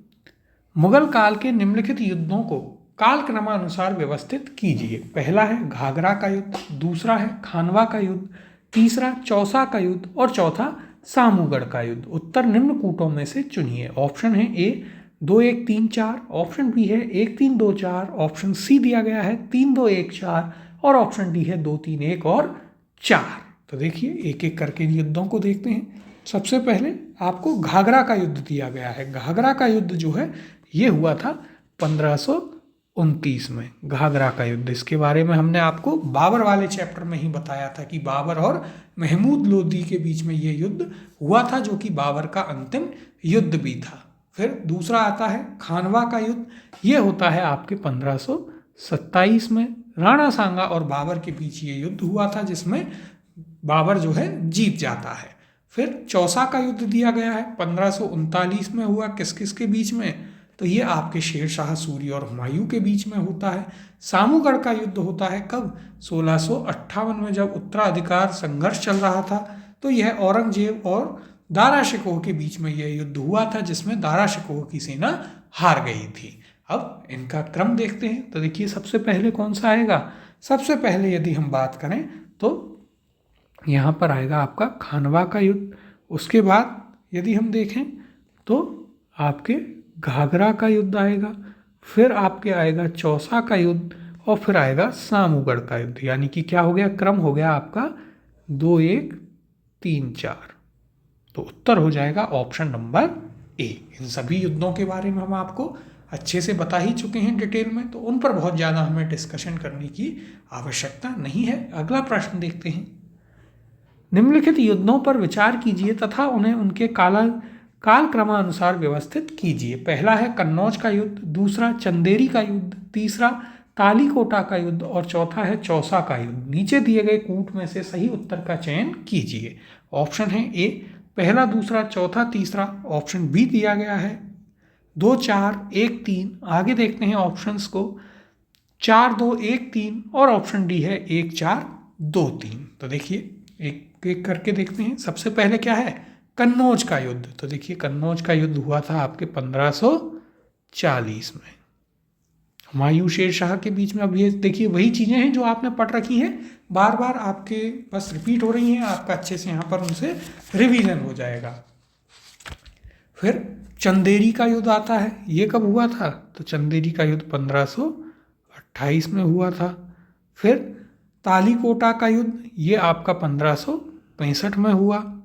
मुगल काल के निम्नलिखित युद्धों को कालक्रमानुसार व्यवस्थित कीजिए। पहला है घाघरा का युद्ध, दूसरा है खानवा का युद्ध, तीसरा चौसा का युद्ध और चौथा सामूगढ़ का युद्ध। उत्तर निम्न कूटों में से चुनिए। ऑप्शन है ए 2 1 3 4, ऑप्शन बी है 1 3 2 4, ऑप्शन सी दिया गया है 3 2 1 4 और ऑप्शन डी है 2 3 1 और 4। तो देखिए एक एक करके इन युद्धों को देखते हैं। सबसे पहले आपको घाघरा का युद्ध दिया गया है। घाघरा का युद्ध जो है ये हुआ था 1529 में, घाघरा का युद्ध। इसके बारे में हमने आपको बाबर वाले चैप्टर में ही बताया था कि बाबर और महमूद लोदी के बीच में ये युद्ध हुआ था, जो कि बाबर का अंतिम युद्ध भी था। फिर दूसरा आता है खानवा का युद्ध, ये होता है आपके 1527 में। राणा सांगा और बाबर के बीच ये युद्ध हुआ था, जिसमें बाबर जो है जीत जाता है। फिर चौसा का युद्ध दिया गया है 1539 में हुआ। किस किस के बीच में, तो ये आपके शेर शाह सूरी और हुमायूं के बीच में होता है। सामूगढ़ का युद्ध होता है कब, 1658 में, जब उत्तराधिकार संघर्ष चल रहा था। तो यह औरंगजेब और दारा शिकोह के बीच में यह युद्ध हुआ था, जिसमें दारा शिकोह की सेना हार गई थी। अब इनका क्रम देखते हैं। तो देखिए सबसे पहले कौन सा आएगा, सबसे पहले यदि हम बात करें तो यहाँ पर आएगा आपका खानवा का युद्ध। उसके बाद यदि हम देखें तो आपके घाघरा का युद्ध आएगा, फिर आपके आएगा चौसा का युद्ध और फिर आएगा सामूगढ़ का युद्ध। यानी कि क्या हो गया, क्रम हो गया आपका 2 1 3 4। तो उत्तर हो जाएगा ऑप्शन नंबर ए। इन सभी युद्धों के बारे में हम आपको अच्छे से बता ही चुके हैं डिटेल में, तो उन पर बहुत ज़्यादा हमें डिस्कशन करने की आवश्यकता नहीं है। अगला प्रश्न देखते हैं। निम्नलिखित युद्धों पर विचार कीजिए तथा उन्हें उनके कालक्रमानुसार व्यवस्थित कीजिए। पहला है कन्नौज का युद्ध, दूसरा चंदेरी का युद्ध, तीसरा तालीकोटा का युद्ध और चौथा है चौसा का युद्ध। नीचे दिए गए कूट में से सही उत्तर का चयन कीजिए। ऑप्शन है ए पहला, दूसरा, चौथा, तीसरा। ऑप्शन बी दिया गया है 2, 4, 1, 3। आगे देखते हैं ऑप्शंस को, 4, 2, 1, 3 और ऑप्शन डी है 1, 4, 2, 3। तो देखिए एक एक करके देखते हैं। सबसे पहले क्या है, कन्नौज का युद्ध। तो देखिए कन्नौज का युद्ध हुआ था आपके 1540 में हुमायूं शेर शाह के बीच में। अब ये देखिए वही चीज़ें हैं जो आपने पढ़ रखी हैं, बार बार आपके बस रिपीट हो रही हैं, आपका अच्छे से यहाँ पर उनसे रिवीजन हो जाएगा। फिर चंदेरी का युद्ध आता है, ये कब हुआ था, तो चंदेरी का युद्ध 1528 में हुआ था। फिर तालीकोटा का युद्ध, ये आपका 1565 में हुआ।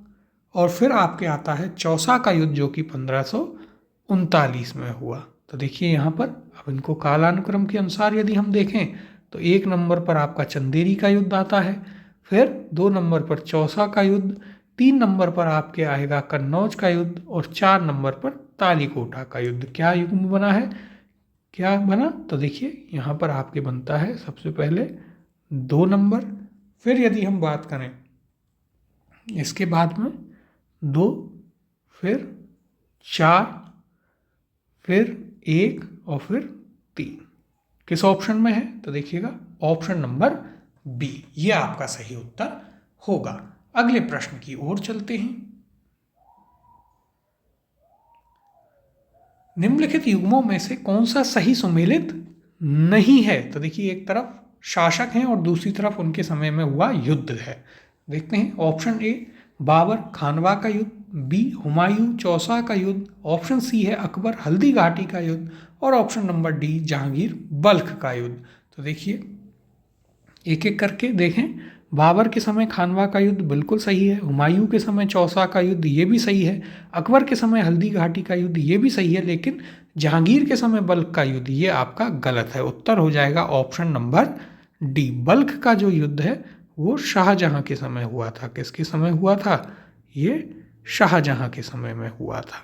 और फिर आपके आता है चौसा का युद्ध जो कि 1539 में हुआ। तो देखिए यहाँ पर अब इनको कालानुक्रम के अनुसार यदि हम देखें तो 1 नंबर पर आपका चंदेरी का युद्ध आता है, फिर 2 नंबर पर चौसा का युद्ध, 3 नंबर पर आपके आएगा कन्नौज का युद्ध और 4 नंबर पर तालीकोटा का युद्ध। क्या युग्म बना है, क्या बना, तो देखिए यहाँ पर आपके बनता है सबसे पहले 2 नंबर, फिर यदि हम बात करें इसके बाद में 2, फिर 4, फिर 1 और फिर 3। किस ऑप्शन में है, तो देखिएगा ऑप्शन नंबर बी, ये आपका सही उत्तर होगा। अगले प्रश्न की ओर चलते हैं। निम्नलिखित युग्मों में से कौन सा सही सुमेलित नहीं है, तो देखिए एक तरफ शासक हैं और दूसरी तरफ उनके समय में हुआ युद्ध है। देखते हैं ऑप्शन ए बाबर खानवा का युद्ध, बी हुमायूं चौसा का युद्ध, ऑप्शन सी है अकबर हल्दी घाटी का युद्ध और option number D Jahangir Balkh का युद्ध। तो देखिए एक एक करके देखें। बाबर के समय खानवा का युद्ध बिल्कुल सही है, हुमायूं के समय चौसा का युद्ध ये भी सही है, अकबर के समय हल्दी घाटी का युद्ध ये भी सही है, लेकिन जहांगीर के समय बल्ख का युद्ध ये आपका गलत है। उत्तर हो जाएगा ऑप्शन नंबर डी। बल्ख का जो युद्ध है वो शाहजहां के समय हुआ था। किसके समय हुआ था, ये शाहजहां के समय में हुआ था।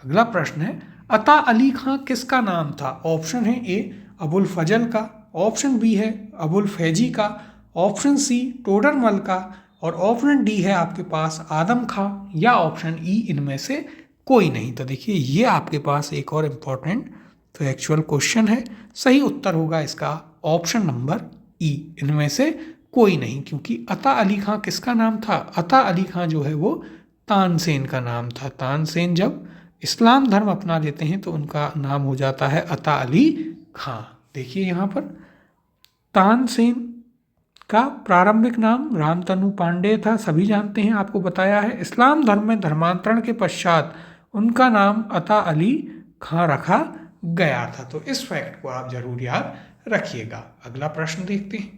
अगला प्रश्न है अता अली खां किसका नाम था। ऑप्शन है ए अबुल फजल का, ऑप्शन बी है अबुल फैजी का, ऑप्शन सी टोडरमल का और ऑप्शन डी है आपके पास आदम खां या ऑप्शन ई इनमें से कोई नहीं। तो देखिए ये आपके पास एक और इम्पॉर्टेंट फैक्चुअल क्वेश्चन है। सही उत्तर होगा इसका ऑप्शन नंबर ई, इनमें से कोई नहीं, क्योंकि अता अली खां किसका नाम था, अता अली खां जो है वो तानसेन का नाम था। तानसेन जब इस्लाम धर्म अपना लेते हैं तो उनका नाम हो जाता है अता अली खां। देखिए यहाँ पर तानसेन का प्रारंभिक नाम रामतनु पांडेय था, सभी जानते हैं, आपको बताया है। इस्लाम धर्म में धर्मांतरण के पश्चात उनका नाम अता अली खां रखा गया था। तो इस फैक्ट को आप जरूर याद रखिएगा। अगला प्रश्न देखते हैं।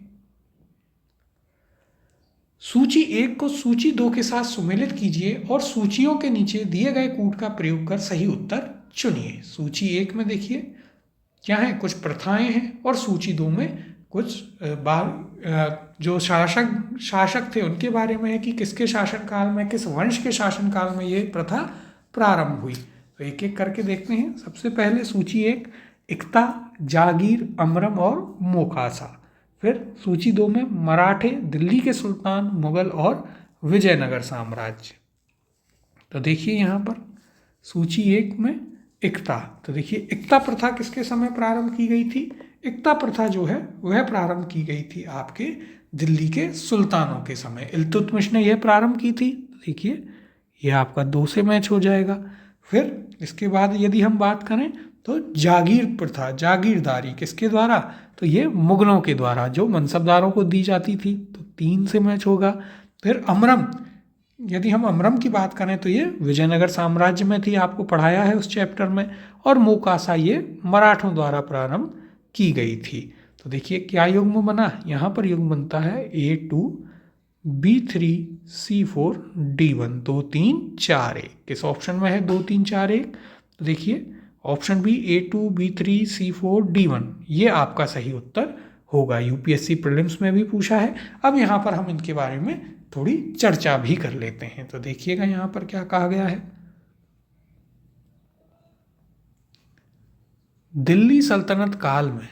सूची 1 को सूची 2 के साथ सुमेलित कीजिए और सूचियों के नीचे दिए गए कूट का प्रयोग कर सही उत्तर चुनिए। सूची 1 में देखिए क्या है, कुछ प्रथाएं हैं और सूची 2 में कुछ जो शासक थे उनके बारे में है कि किसके शासनकाल में, किस वंश के शासनकाल में ये प्रथा प्रारंभ हुई। तो एक एक करके देखते हैं। सबसे पहले सूची 1 इक्ता, जागीर, अमरम और मोकासा। फिर सूची 2 में मराठे, दिल्ली के सुल्तान, मुगल और विजयनगर साम्राज्य। तो देखिए यहाँ पर सूची 1 में इक्ता, तो देखिए इक्ता प्रथा किसके समय प्रारंभ की गई थी। इक्ता प्रथा जो है वह प्रारंभ की गई थी आपके दिल्ली के सुल्तानों के समय, इल्तुतमिश ने यह प्रारंभ की थी। देखिए यह आपका 2 से मैच हो जाएगा। फिर इसके बाद यदि हम बात करें तो जागीर प्रथा, जागीरदारी किसके द्वारा, तो ये मुगलों के द्वारा जो मनसबदारों को दी जाती थी, तो 3 से मैच होगा। फिर अमरम, यदि हम अमरम की बात करें तो ये विजयनगर साम्राज्य में थी, आपको पढ़ाया है उस चैप्टर में। और मोकासा ये मराठों द्वारा प्रारंभ की गई थी। तो देखिए क्या युग्म बना, यहाँ पर युग्म बनता है A2 B3C4D1, 2 3 4 1। किस ऑप्शन में है 2 3 4 1? तो देखिए ऑप्शन बी A2 B3C4D1 ये आपका सही उत्तर होगा। यूपीएससी प्रीलिम्स में भी पूछा है। अब यहाँ पर हम इनके बारे में थोड़ी चर्चा भी कर लेते हैं। तो देखिएगा यहाँ पर क्या कहा गया है। दिल्ली सल्तनत काल में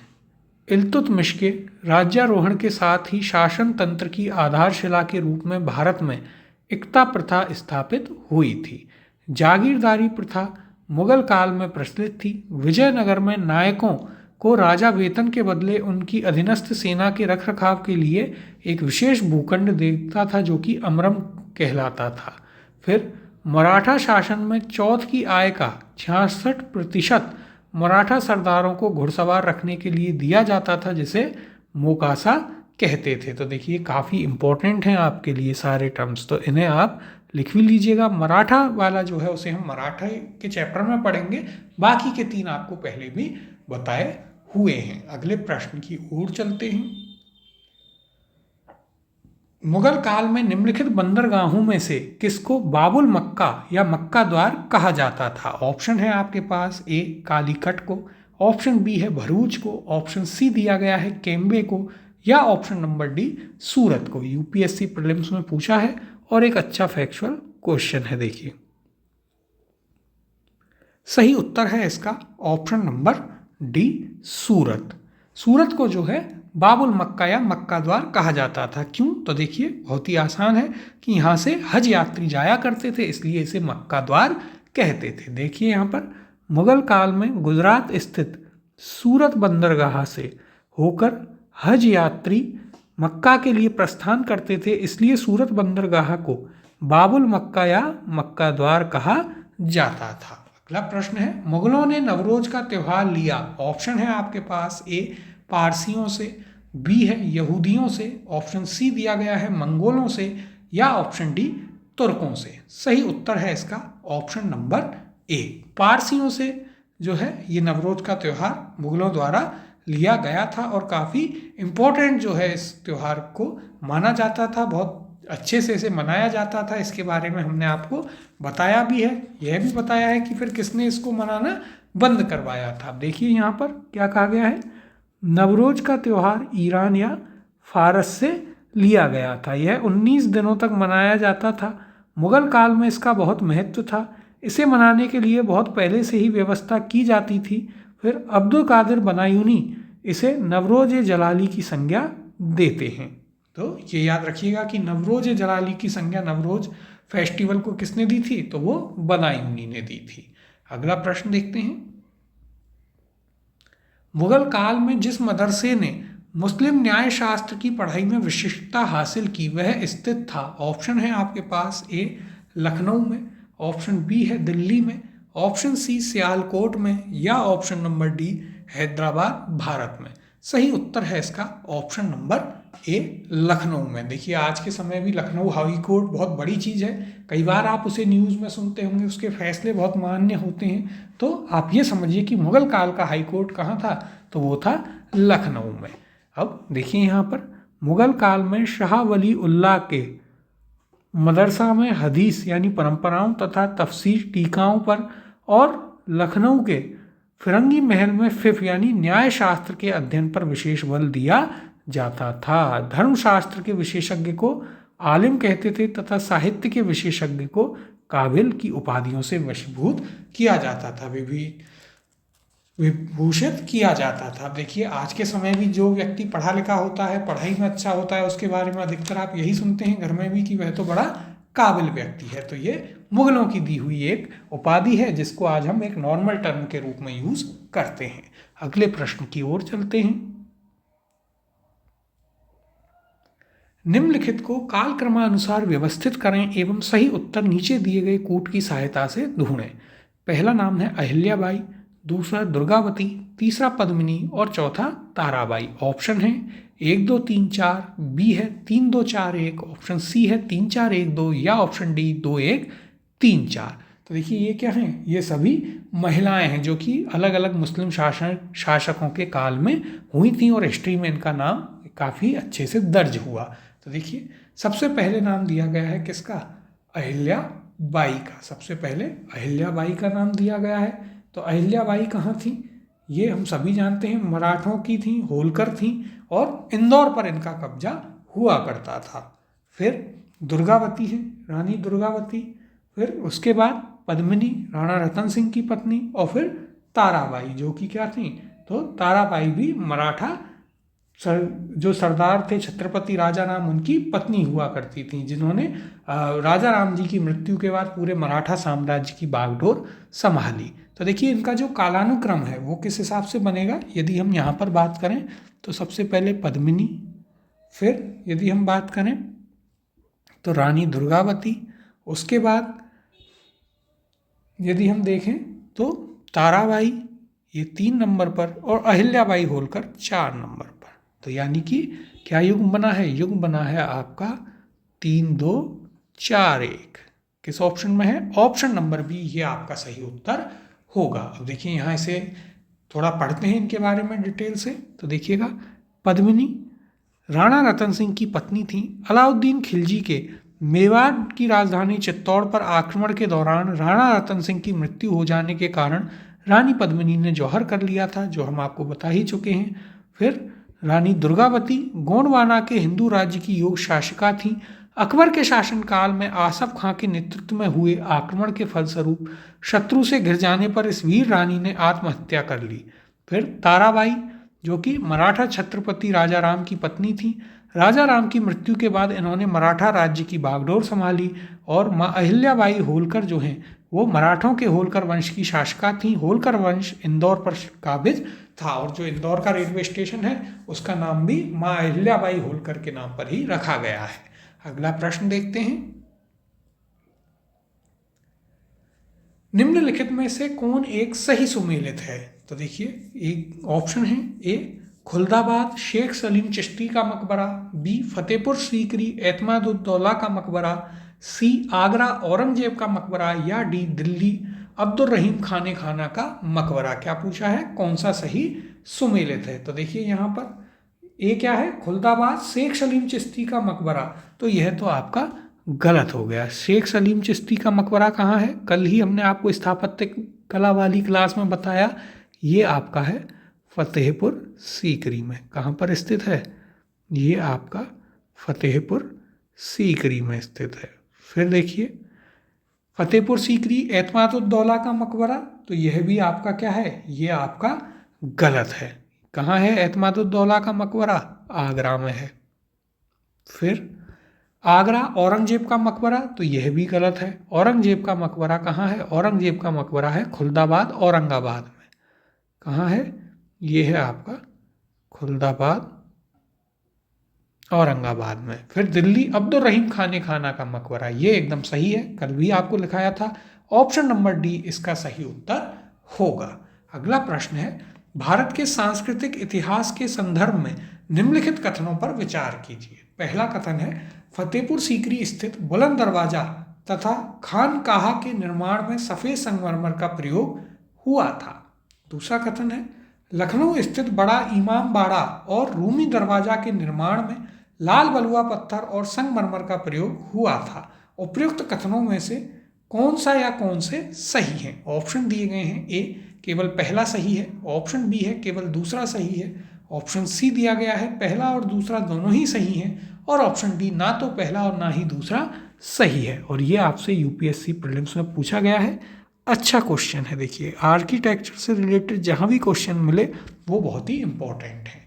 इल्तुतमिश के राज्यारोहण के साथ ही शासन तंत्र की आधारशिला के रूप में भारत में इक्ता प्रथा स्थापित हुई थी। जागीरदारी प्रथा मुगल काल में प्रचलित थी। विजयनगर में नायकों को राजा वेतन के बदले उनकी अधीनस्थ सेना के रखरखाव के लिए एक विशेष भूखंड देता था जो कि अमरम कहलाता था। फिर मराठा शासन में चौथ की आय का 66% मराठा सरदारों को घुड़सवार रखने के लिए दिया जाता था, जिसे मोकासा कहते थे। तो देखिए काफ़ी इंपॉर्टेंट हैं आपके लिए सारे टर्म्स, तो इन्हें आप लिख भी लीजिएगा। मराठा वाला जो है उसे हम मराठा के चैप्टर में पढ़ेंगे, बाकी के 3 आपको पहले भी बताए हुए हैं। अगले प्रश्न की ओर चलते हैं। मुगल काल में निम्नलिखित बंदरगाहों में से किसको बाबुल मक्का या मक्का द्वार कहा जाता था? ऑप्शन है आपके पास ए कालीकट को, ऑप्शन बी है भरूच को, ऑप्शन सी दिया गया है केम्बे को, या ऑप्शन नंबर डी सूरत को। यूपीएससी प्रीलिम्स में पूछा है और एक अच्छा फैक्चुअल क्वेश्चन है। देखिए सही उत्तर है इसका ऑप्शन नंबर डी सूरत। सूरत को जो है बाबुल मक्का या मक्का द्वार कहा जाता था। क्यों? तो देखिए बहुत ही आसान है कि यहाँ से हज यात्री जाया करते थे, इसलिए इसे मक्का द्वार कहते थे। देखिए यहाँ पर मुगल काल में गुजरात स्थित सूरत बंदरगाह से होकर हज यात्री मक्का के लिए प्रस्थान करते थे, इसलिए सूरत बंदरगाह को बाबुल मक्का या मक्का द्वार कहा जाता था। अगला प्रश्न है, मुगलों ने नवरोज का त्यौहार लिया। ऑप्शन है आपके पास ए पारसियों से, बी है यहूदियों से, ऑप्शन सी दिया गया है मंगोलों से, या ऑप्शन डी तुर्कों से। सही उत्तर है इसका ऑप्शन नंबर ए पारसियों से जो है ये नवरोज का त्यौहार मुगलों द्वारा लिया गया था और काफ़ी इम्पोर्टेंट जो है इस त्यौहार को माना जाता था, बहुत अच्छे से इसे मनाया जाता था। इसके बारे में हमने आपको बताया भी है, यह भी बताया है कि फिर किसने इसको मनाना बंद करवाया था। देखिए यहाँ पर क्या कहा गया है, नवरोज का त्यौहार ईरान या फारस से लिया गया था। यह 19 दिनों तक मनाया जाता था। मुगल काल में इसका बहुत महत्व था। इसे मनाने के लिए बहुत पहले से ही व्यवस्था की जाती थी। फिर अब्दुल कादिर बनायूनी इसे नवरोज जलाली की संज्ञा देते हैं। तो ये याद रखिएगा कि नवरोज जलाली की संज्ञा नवरोज फेस्टिवल को किसने दी थी? तो वो बनायूनी ने दी थी। अगला प्रश्न देखते हैं, मुगल काल में जिस मदरसे ने मुस्लिम न्याय शास्त्र की पढ़ाई में विशिष्टता हासिल की वह स्थित था। ऑप्शन है आपके पास ए लखनऊ में, ऑप्शन बी है दिल्ली में, ऑप्शन सी सियालकोट में, या option number D Hyderabad Bharat में। सही उत्तर है इसका ऑप्शन नंबर ए लखनऊ में। देखिए आज के समय भी लखनऊ हाई कोर्ट बहुत बड़ी चीज़ है, कई बार आप उसे न्यूज़ में सुनते होंगे, उसके फैसले बहुत मान्य होते हैं। तो आप ये समझिए कि मुगल काल का हाई कोर्ट कहाँ था? तो वो था लखनऊ में। अब देखिए यहाँ पर मुगल काल में शाह वली उल्लाह के मदरसा में हदीस यानी परंपराओं तथा तफसीर टीकाओं पर और लखनऊ के फिरंगी महल में फिफ यानी न्याय शास्त्र के अध्ययन पर विशेष बल दिया जाता था। धर्मशास्त्र के विशेषज्ञ को आलिम कहते थे तथा साहित्य के विशेषज्ञ को काबिल की उपाधियों से वशीभूत किया जाता था, विभूषित किया जाता था। देखिए आज के समय भी जो व्यक्ति पढ़ा लिखा होता है, पढ़ाई में अच्छा होता है, उसके बारे में अधिकतर आप यही सुनते हैं घर में भी कि वह तो बड़ा काबिल व्यक्ति है। तो ये मुगलों की दी हुई एक उपाधि है जिसको आज हम एक नॉर्मल टर्म के रूप में यूज करते हैं। अगले प्रश्न की ओर चलते हैं, निम्नलिखित को कालक्रमानुसार व्यवस्थित करें एवं सही उत्तर नीचे दिए गए कूट की सहायता से ढूंढें। पहला नाम है अहिल्याबाई, दूसरा दुर्गावती, तीसरा पद्मिनी और चौथा ताराबाई। ऑप्शन है 1 2 3 4, बी है 3 2 4 1, ऑप्शन सी है 3 4 1 2, या ऑप्शन डी 2 1 3 4। तो देखिए ये क्या हैं, ये सभी महिलाएं हैं जो कि अलग अलग मुस्लिम शासकों के काल में हुई थी और हिस्ट्री में इनका नाम काफ़ी अच्छे से दर्ज हुआ। तो देखिए सबसे पहले नाम दिया गया है किसका, अहिल्या बाई का। सबसे पहले अहिल्या बाई का नाम दिया गया है। तो अहिल्या बाई कहाँ थी, ये हम सभी जानते हैं मराठों की थी, होलकर थी और इंदौर पर इनका कब्जा हुआ करता था। फिर दुर्गावती है, रानी दुर्गावती। फिर उसके बाद पद्मिनी राणा रतन सिंह की पत्नी, और फिर ताराबाई जो कि क्या थी, तो ताराबाई भी मराठा जो सरदार थे छत्रपति राजा राम उनकी पत्नी हुआ करती थी, जिन्होंने राजा राम जी की मृत्यु के बाद पूरे मराठा साम्राज्य की बागडोर संभाली। तो देखिए इनका जो कालानुक्रम है वो किस हिसाब से बनेगा, यदि हम यहाँ पर बात करें तो सबसे पहले पद्मिनी, फिर यदि हम बात करें तो रानी दुर्गावती, उसके बाद यदि हम देखें तो ताराबाई ये 3 नंबर पर, और अहिल्याबाई होलकर 4 नंबर पर। तो यानी कि क्या युग्म बना है, युग्म बना है आपका 3 2 4 1। किस ऑप्शन में है, ऑप्शन नंबर बी ये आपका सही उत्तर होगा। अब देखिए यहाँ इसे थोड़ा पढ़ते हैं इनके बारे में डिटेल से। तो देखिएगा पद्मिनी राणा रतन सिंह की पत्नी थी। अलाउद्दीन खिलजी के मेवाड़ की राजधानी चित्तौड़ पर आक्रमण के दौरान राणा रतन सिंह की मृत्यु हो जाने के कारण रानी पद्मिनी ने जौहर कर लिया था, जो हम आपको बता ही चुके हैं। फिर रानी दुर्गावती गोंडवाना के हिंदू राज्य की योग शासिका थी। अकबर के शासनकाल में आसफ खां के नेतृत्व में हुए आक्रमण के फलस्वरूप शत्रु से घिर जाने पर इस वीर रानी ने आत्महत्या कर ली। फिर ताराबाई जो कि मराठा छत्रपति राजा राम की पत्नी थी। राजा राम की मृत्यु के बाद इन्होंने मराठा राज्य की बागडोर संभाली, और माँ अहिल्याबाई होलकर जो हैं वो मराठों के होलकर वंश की शासिका थी। होलकर वंश इंदौर पर काबिज था, और जो इंदौर का रेलवे स्टेशन है उसका नाम भी माँ अहिल्याबाई होलकर के नाम पर ही रखा गया है। अगला प्रश्न देखते हैं, निम्नलिखित में से कौन एक सही सुमेलित है। तो देखिए एक ऑप्शन है, ए खुलदाबाद शेख सलीम चिश्ती का मकबरा, बी फतेहपुर सीकरी एतमादुद्दौला का मकबरा, सी आगरा औरंगजेब का मकबरा, या डी दिल्ली अब्दुल रहीम खाने खाना का मकबरा। क्या पूछा है, कौन सा सही सुमेलित है। तो देखिए यहाँ पर ए क्या है, खुलदाबाद शेख सलीम चिश्ती का मकबरा। तो यह तो आपका गलत हो गया। शेख सलीम चिश्ती का मकबरा कहाँ है, कल ही हमने आपको स्थापत्य कला वाली क्लास में बताया, ये आपका है फतेहपुर सीकरी में। कहाँ पर स्थित है, ये आपका फतेहपुर सीकरी में स्थित है। फिर देखिए फतेहपुर सीकरी एतमादुद्दौला का मकबरा, तो यह भी आपका क्या है, ये आपका गलत है। कहाँ है एतमादुद्दौला का मकबरा, आगरा में है। फिर आगरा औरंगजेब का मकबरा, तो यह भी गलत है। औरंगजेब का मकबरा कहाँ है, औरंगजेब का मकबरा है खुलदाबाद औरंगाबाद में। कहाँ है, ये है आपका खुलदाबाद औरंगाबाद में। फिर दिल्ली अब्दुल रहीम खाने खाना का मकबरा, ये एकदम सही है, कल भी आपको लिखाया था। ऑप्शन नंबर डी इसका सही उत्तर होगा। अगला प्रश्न है, भारत के सांस्कृतिक इतिहास के संदर्भ में निम्नलिखित कथनों पर विचार कीजिए। पहला कथन है, फतेहपुर सीकरी स्थित बुलंद दरवाजा तथा खानकाहा के निर्माण में सफ़ेद संगमरमर का प्रयोग हुआ था। दूसरा कथन है, लखनऊ स्थित बड़ा इमाम बाड़ा और रूमी दरवाजा के निर्माण में लाल बलुआ पत्थर और संगमरमर का प्रयोग हुआ था। उपयुक्त कथनों में से कौन सा या कौन से सही हैं। ऑप्शन दिए गए हैं, ए केवल पहला सही है, ऑप्शन बी है केवल दूसरा सही है, ऑप्शन सी दिया गया है पहला और दूसरा दोनों ही सही हैं, और ऑप्शन डी ना तो पहला और ना ही दूसरा सही है। और ये आपसे यूपीएससी प्रीलिम्स में पूछा गया है। अच्छा क्वेश्चन है। देखिए आर्किटेक्चर से रिलेटेड जहाँ भी क्वेश्चन मिले वो बहुत ही इम्पोर्टेंट है।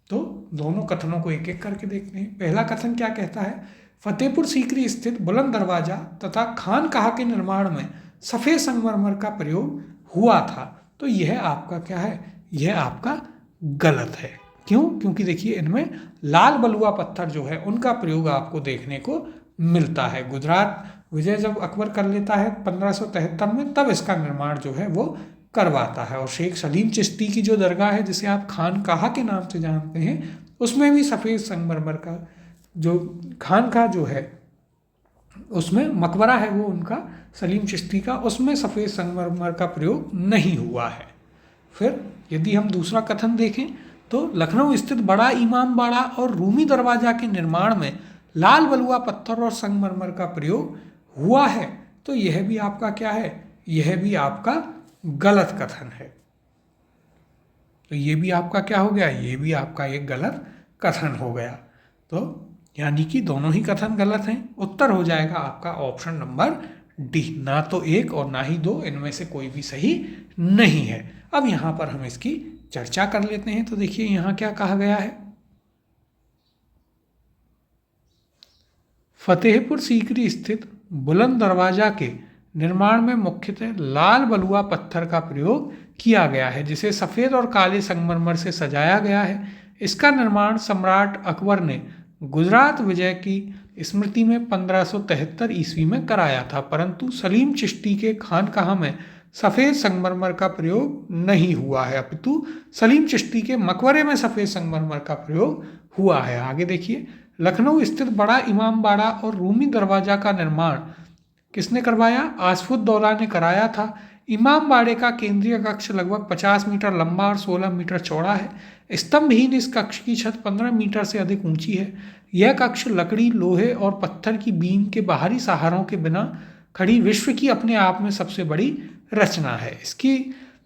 तो दोनों कथनों को एक एक करके देखते हैं। पहला कथन क्या कहता है, फतेहपुर सीकरी स्थित बुलंद दरवाजा तथा खानकाहा के निर्माण में सफ़ेद संगमरमर का प्रयोग हुआ था। तो यह आपका क्या है, यह आपका गलत है। क्यों, क्योंकि देखिए इनमें लाल बलुआ पत्थर जो है उनका प्रयोग आपको देखने को मिलता है। गुजरात विजय जब अकबर कर लेता है 1573 में, तब इसका निर्माण जो है वो करवाता है। और शेख सलीम चिश्ती की जो दरगाह है जिसे आप खानकाहा के नाम से जानते हैं, उसमें भी सफ़ेद संगमरमर का जो खानकाहा जो है उसमें मकबरा है वो उनका सलीम चिश्ती का, उसमें सफ़ेद संगमरमर का प्रयोग नहीं हुआ है। फिर यदि हम दूसरा कथन देखें तो लखनऊ स्थित बड़ा इमाम बाड़ा और रूमी दरवाजा के निर्माण में लाल बलुआ पत्थर और संगमरमर का प्रयोग हुआ है, तो यह भी आपका क्या है, यह भी आपका गलत कथन है। तो ये भी आपका क्या हो गया, ये भी आपका एक गलत कथन हो गया। तो यानी कि दोनों ही कथन गलत हैं। उत्तर हो जाएगा आपका ऑप्शन नंबर डी, ना तो एक और ना ही दो, इनमें से कोई भी सही नहीं है। अब यहाँ पर हम इसकी चर्चा कर लेते हैं। तो देखिए यहाँ क्या कहा गया है, फतेहपुर सीकरी स्थित बुलंद दरवाजा के निर्माण में मुख्यतः लाल बलुआ पत्थर का प्रयोग किया गया है, जिसे सफ़ेद और काले संगमरमर से सजाया गया है। इसका निर्माण सम्राट अकबर ने गुजरात विजय की स्मृति में 1573 ईस्वी में कराया था, परंतु सलीम चिश्ती के खानकाह में सफ़ेद संगमरमर का प्रयोग नहीं हुआ है, अपितु सलीम चिश्ती के मकबरे में सफ़ेद संगमरमर का प्रयोग हुआ है। आगे देखिए, लखनऊ स्थित बड़ा इमाम बाड़ा और रूमी दरवाजा का निर्माण किसने करवाया, आसफुद्दौला ने कराया था। इमाम बाड़े का केंद्रीय कक्ष लगभग 50 मीटर लंबा और 16 मीटर चौड़ा है। स्तंभहीन इस कक्ष की छत 15 मीटर से अधिक ऊंची है। यह कक्ष लकड़ी, लोहे और पत्थर की बीम के बाहरी सहारों के बिना खड़ी विश्व की अपने आप में सबसे बड़ी रचना है। इसकी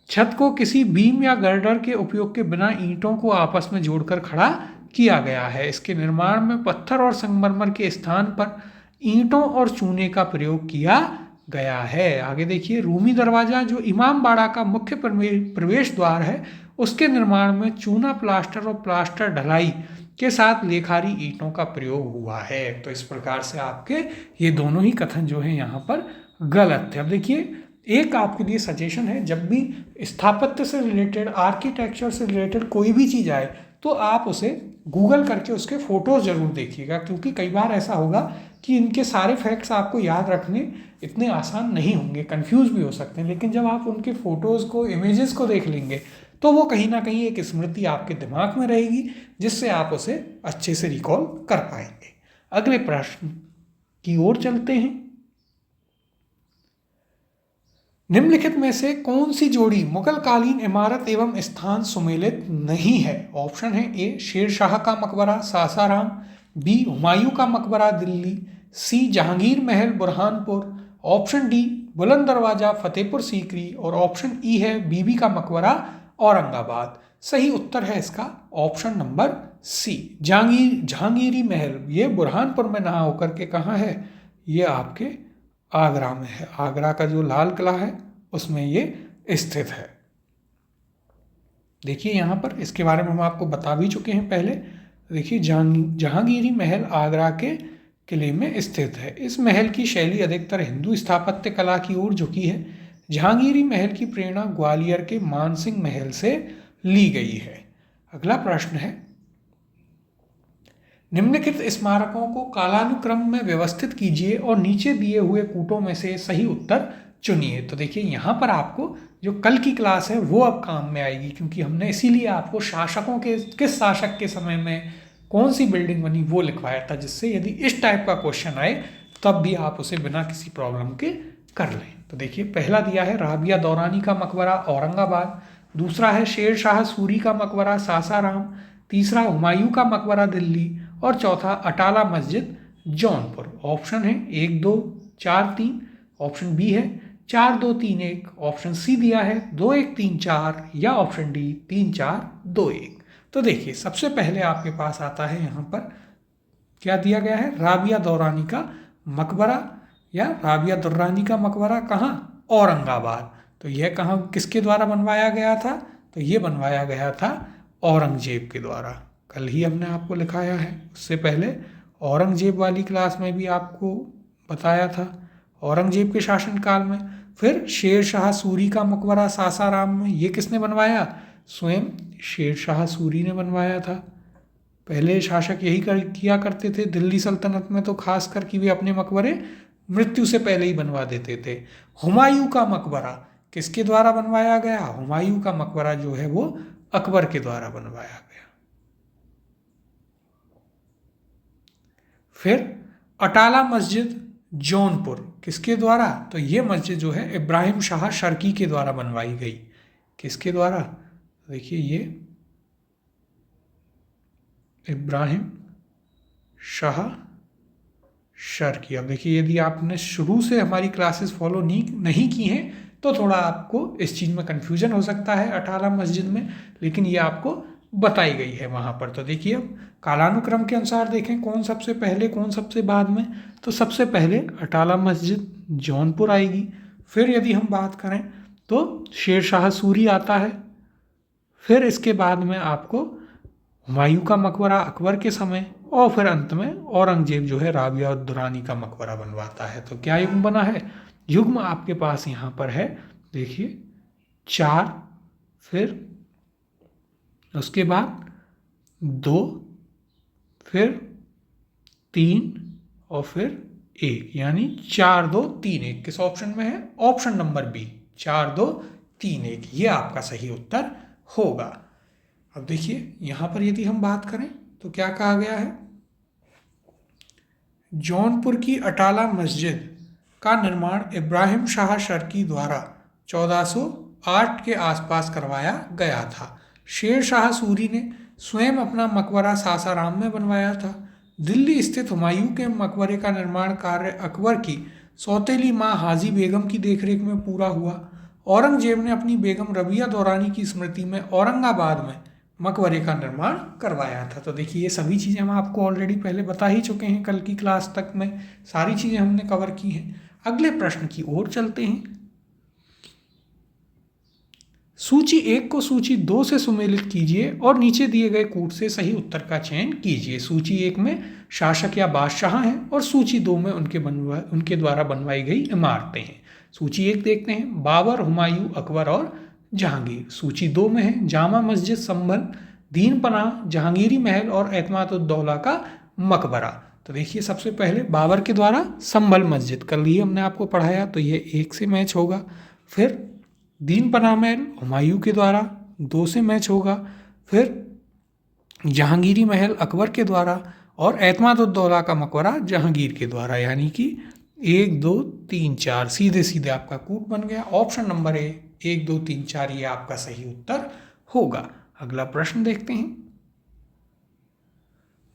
छत को किसी बीम या गर्डर के उपयोग के बिना ईंटों को आपस में जोड़कर खड़ा किया गया है। इसके निर्माण में पत्थर और संगमरमर के स्थान पर ईंटों और चूने का प्रयोग किया गया है। आगे देखिए, रूमी दरवाजा जो इमाम बाड़ा का मुख्य प्रवेश द्वार है, उसके निर्माण में चूना प्लास्टर और प्लास्टर ढलाई के साथ लेखारी ईंटों का प्रयोग हुआ है। तो इस प्रकार से आपके ये दोनों ही कथन जो है यहाँ पर गलत थे। अब देखिए, एक आपके लिए सजेशन है, जब भी स्थापत्य से रिलेटेड, आर्किटेक्चर से रिलेटेड कोई भी चीज़ आए तो आप उसे गूगल करके उसके फोटोज़ जरूर देखिएगा, क्योंकि कई बार ऐसा होगा कि इनके सारे फैक्ट्स आपको याद रखने इतने आसान नहीं होंगे, कंफ्यूज भी हो सकते हैं। लेकिन जब आप उनके फोटोज़ को, इमेजेस को देख लेंगे तो वो कहीं ना कहीं एक स्मृति आपके दिमाग में रहेगी, जिससे आप उसे अच्छे से रिकॉल कर पाएंगे। अगले प्रश्न की ओर चलते हैं। निम्नलिखित में से कौन सी जोड़ी मुगल कालीन इमारत एवं स्थान सुमेलित नहीं है? ऑप्शन है ए शेर शाह का मकबरा सासाराम, बी हुमायूं का मकबरा दिल्ली, सी जहांगीर महल बुरहानपुर, ऑप्शन डी बुलंद दरवाजा फतेहपुर सीकरी और ऑप्शन ई है बीबी का मकबरा औरंगाबाद। सही उत्तर है इसका ऑप्शन नंबर सी, जहांगीरी महल। ये बुरहानपुर में ना होकर के कहाँ है, ये आपके आगरा में है। आगरा का जो लाल किला है उसमें ये स्थित है। देखिए यहाँ पर इसके बारे में हम आपको बता भी चुके हैं पहले। देखिए, जहांगीरी महल आगरा के किले में स्थित है। इस महल की शैली अधिकतर हिंदू स्थापत्य कला की ओर झुकी है। जहांगीरी महल की प्रेरणा ग्वालियर के मानसिंह महल से ली गई है। अगला प्रश्न है, निम्नलिखित स्मारकों को कालानुक्रम में व्यवस्थित कीजिए और नीचे दिए हुए कूटों में से सही उत्तर चुनिए। तो देखिए यहाँ पर आपको जो कल की क्लास है वो अब काम में आएगी, क्योंकि हमने इसीलिए आपको शासकों के, किस शासक के समय में कौन सी बिल्डिंग बनी वो लिखवाया था, जिससे यदि इस टाइप का क्वेश्चन आए तब भी आप उसे बिना किसी प्रॉब्लम के कर लें। तो देखिए, पहला दिया है राबिया दौरानी का मकबरा औरंगाबाद, दूसरा है शेर शाह सूरी का मकबरा सासाराम, तीसरा हुमायूं का मकबरा दिल्ली और चौथा अटाला मस्जिद जौनपुर। ऑप्शन है 1 2 4 3, ऑप्शन बी है 4 2 3 1, ऑप्शन सी दिया है 2 1 3 4 या ऑप्शन डी 3 4 2 1। तो देखिए, सबसे पहले आपके पास आता है यहाँ पर क्या दिया गया है, राबिया दौरानी का मकबरा या राबिया दुर्रानी का मकबरा कहाँ, औरंगाबाद। तो यह कहाँ, किसके द्वारा बनवाया गया था? तो ये बनवाया गया था औरंगजेब के द्वारा। कल ही हमने आपको लिखाया है, उससे पहले औरंगजेब वाली क्लास में भी आपको बताया था, औरंगजेब के शासनकाल में। फिर शेर शाह सूरी का मकबरा सासाराम में, ये किसने बनवाया? स्वयं शेर शाह सूरी ने बनवाया था। पहले शासक यही किया करते थे दिल्ली सल्तनत में, तो खास कर कि वे अपने मकबरे मृत्यु से पहले ही बनवा देते थे। हुमायूं का मकबरा किसके द्वारा बनवाया गया? हुमायूं का मकबरा जो है वो अकबर के द्वारा बनवाया गया। फिर अटाला मस्जिद जौनपुर किसके द्वारा? तो ये मस्जिद जो है इब्राहिम शाह शर्की के द्वारा बनवाई गई। किसके द्वारा? देखिए, ये इब्राहिम शाह शर्की। अब देखिए यदि आपने शुरू से हमारी क्लासेस फॉलो नहीं की हैं तो थोड़ा आपको इस चीज़ में कन्फ्यूजन हो सकता है अटाला मस्जिद में, लेकिन ये आपको बताई गई है वहाँ पर। तो देखिए अब कालानुक्रम के अनुसार देखें कौन सबसे पहले कौन सबसे बाद में, तो सबसे पहले अटाला मस्जिद जौनपुर आएगी। फिर यदि हम बात करें तो शेर शाह सूरी आता है। फिर इसके बाद में आपको हुमायूं का मकबरा अकबर के समय, और फिर अंत में औरंगजेब जो है राबिया दुरानी का मकबरा बनवाता है। तो क्या युग्म बना है? युग्म आपके पास यहाँ पर है, देखिए 4, फिर उसके बाद 2, फिर 3 और फिर 1, यानी 4 2 3 1। किस ऑप्शन में है? ऑप्शन नंबर बी, 4 2 3 1, ये आपका सही उत्तर होगा। अब देखिए यहाँ पर यदि हम बात करें तो क्या कहा गया है, जौनपुर की अटाला मस्जिद का निर्माण इब्राहिम शाह शर्की द्वारा 1408 के आसपास करवाया गया था। शेर शाह सूरी ने स्वयं अपना मकबरा सासाराम में बनवाया था। दिल्ली स्थित हुमायूं के मकबरे का निर्माण कार्य अकबर की सौतेली माँ हाजी बेगम की देखरेख में पूरा हुआ। औरंगजेब ने अपनी बेगम रबिया दौरानी की स्मृति में औरंगाबाद में मकबरे का निर्माण करवाया था। तो देखिए ये सभी चीज़ें हम आपको ऑलरेडी पहले बता ही चुके हैं, कल की क्लास तक में सारी चीज़ें हमने कवर की हैं। अगले प्रश्न की ओर चलते हैं। सूची 1 को सूची 2 से सुमेलित कीजिए और नीचे दिए गए कूट से सही उत्तर का चयन कीजिए। सूची 1 में शासक या बादशाह हैं और सूची 2 में उनके द्वारा बनवाई गई इमारतें हैं। सूची 1 देखते हैं, बाबर, हुमायूं, अकबर और जहांगीर। सूची 2 में है जामा मस्जिद संभल, दीन पनाह, जहांगीरी महल और एतमादुद्दौला का मकबरा। तो देखिए सबसे पहले बाबर के द्वारा संभल मस्जिद, कल ही हमने आपको पढ़ाया, तो ये 1 से मैच होगा। फिर दीन पनाह महल हुमायूं के द्वारा 2 से मैच होगा। फिर जहांगीरी महल अकबर के द्वारा और एतमादुद्दौला का मकबरा जहांगीर के द्वारा, यानी कि 1 2 3 4 सीधे सीधे आपका कूट बन गया। ऑप्शन नंबर ए 1 2 3 4 ये आपका सही उत्तर होगा। अगला प्रश्न देखते हैं।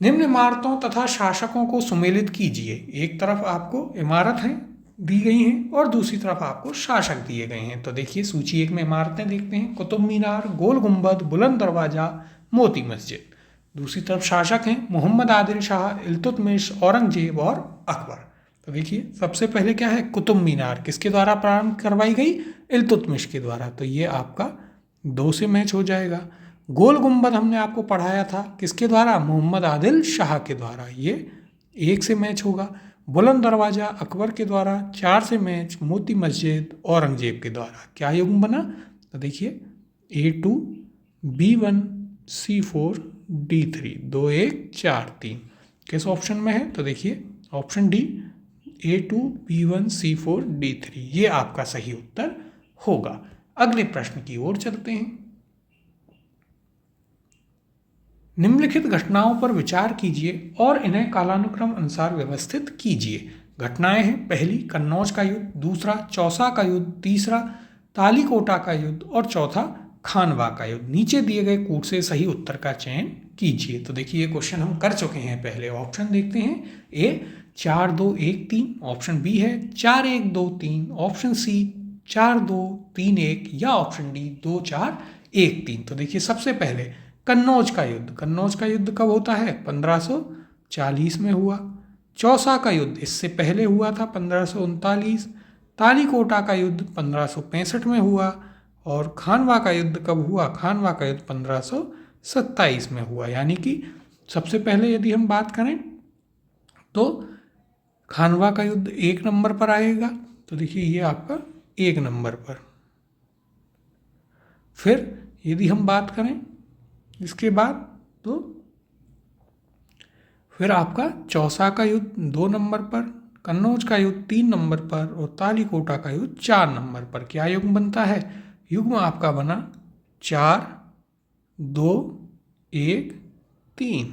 निम्न इमारतों तथा शासकों को सुमेलित कीजिए। एक तरफ आपको इमारत है दी गई हैं और दूसरी तरफ आपको शासक दिए गए हैं। तो देखिए सूची 1 में इमारतें देखते हैं, कुतुब मीनार, गोल गुंबद, बुलंद दरवाजा, मोती मस्जिद। दूसरी तरफ शासक हैं मोहम्मद आदिल शाह, इल्तुतमिश, औरंगजेब और अकबर। तो देखिए सबसे पहले क्या है, कुतुब मीनार किसके द्वारा प्रारंभ करवाई गई? इल्तुतमिश के द्वारा, तो ये आपका 2 से मैच हो जाएगा। गोल गुंबद हमने आपको पढ़ाया था किसके द्वारा? मोहम्मद आदिल शाह के द्वारा, ये 1 से मैच होगा। बुलंद दरवाज़ा अकबर के द्वारा 4 से मैच। मोती मस्जिद औरंगजेब के द्वारा। क्या युग्म बना? तो देखिए A2 B1 C4 D3, 2 1 4 3 किस ऑप्शन में है? तो देखिए option D A2 B1 C4 D3 ये आपका सही उत्तर होगा। अगले प्रश्न की ओर चलते हैं। निम्नलिखित घटनाओं पर विचार कीजिए और इन्हें कालानुक्रम अनुसार व्यवस्थित कीजिए। घटनाएं हैं, पहली कन्नौज का युद्ध, दूसरा चौसा का युद्ध, तीसरा तालीकोटा का युद्ध और चौथा खानवा का युद्ध। नीचे दिए गए कूट से सही उत्तर का चयन कीजिए। तो देखिए ये क्वेश्चन हम कर चुके हैं पहले। ऑप्शन देखते हैं, ए 4 2 1 3, ऑप्शन बी है 4 1 2 3, ऑप्शन सी 4 2 3 1 या ऑप्शन डी 2 4 1 3। तो देखिए सबसे पहले कन्नौज का युद्ध। कन्नौज का युद्ध कब होता है? 1540 में हुआ। चौसा का युद्ध इससे पहले हुआ था 1539। तालीकोटा का युद्ध 1565 में हुआ। और खानवा का युद्ध कब हुआ? खानवा का युद्ध 1527 में हुआ। यानी कि सबसे पहले यदि हम बात करें तो खानवा का युद्ध 1 नंबर पर आएगा। तो देखिए ये आपका 1 नंबर पर। फिर यदि हम बात करें इसके बाद तो फिर आपका चौसा का युद्ध 2 नंबर पर, कन्नौज का युद्ध 3 नंबर पर और तालीकोटा का युद्ध 4 नंबर पर। क्या युग्म बनता है? युग्म आपका बना 4 2 1 3।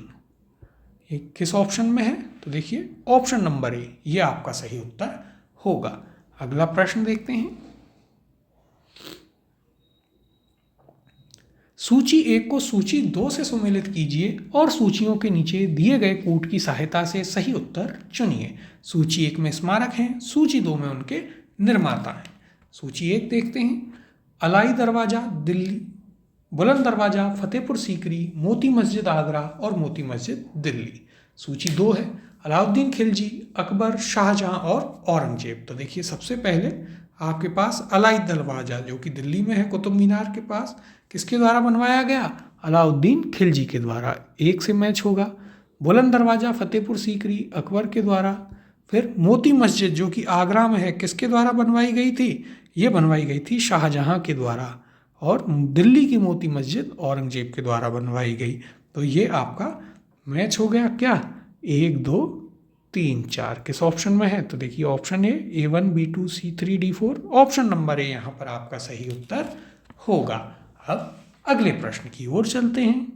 ये किस ऑप्शन में है? तो देखिए ऑप्शन नंबर ए ये आपका सही उत्तर होगा। अगला प्रश्न देखते हैं। सूची 1 को सूची 2 से सुमेलित कीजिए और सूचियों के नीचे दिए गए कूट की सहायता से सही उत्तर चुनिए। सूची 1 में स्मारक हैं, सूची 2 में उनके निर्माता हैं। सूची 1 देखते हैं। अलाई दरवाज़ा दिल्ली, बुलंद दरवाज़ा फतेहपुर सीकरी, मोती मस्जिद आगरा और मोती मस्जिद दिल्ली। सूची 2 है अलाउद्दीन खिलजी, अकबर, शाहजहां और औरंगजेब। तो देखिए सबसे पहले आपके पास अलाई दरवाज़ा जो कि दिल्ली में है कुतुब मीनार के पास, किसके द्वारा बनवाया गया? अलाउद्दीन खिलजी के द्वारा। 1 से मैच होगा। बुलंद दरवाज़ा फतेहपुर सीकरी अकबर के द्वारा। फिर मोती मस्जिद जो कि आगरा में है, किसके द्वारा बनवाई गई थी? ये बनवाई गई थी शाहजहां के द्वारा। और दिल्ली की मोती मस्जिद औरंगजेब के द्वारा बनवाई गई। तो ये आपका मैच हो गया क्या? 1 2 3 4 किस ऑप्शन में है? तो देखिए option A A1 B2 C3 D4, option number A यहाँ पर आपका सही उत्तर होगा। अब अगले प्रश्न की ओर चलते हैं।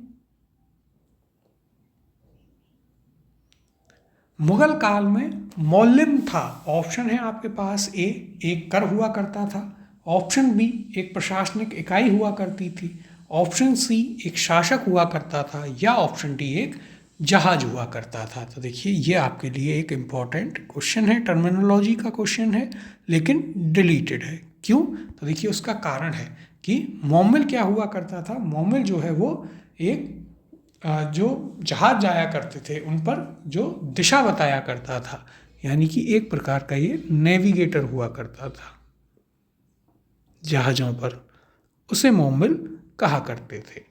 मुगल काल में मौलिम था, ऑप्शन है आपके पास ए एक कर हुआ करता था, ऑप्शन बी एक प्रशासनिक इकाई हुआ करती थी, ऑप्शन सी एक शासक हुआ करता था, या ऑप्शन डी एक जहाज हुआ करता था। तो देखिए ये आपके लिए एक इम्पॉर्टेंट क्वेश्चन है, टर्मिनोलॉजी का क्वेश्चन है, लेकिन डिलीटेड है। क्यों? तो देखिए उसका कारण है कि मौमिल क्या हुआ करता था। मौमिल जो है वो एक जो जहाज जाया करते थे उन पर जो दिशा बताया करता था, यानी कि एक प्रकार का ये नेविगेटर हुआ करता था जहाज़ों पर, उसे मौमिल कहा करते थे।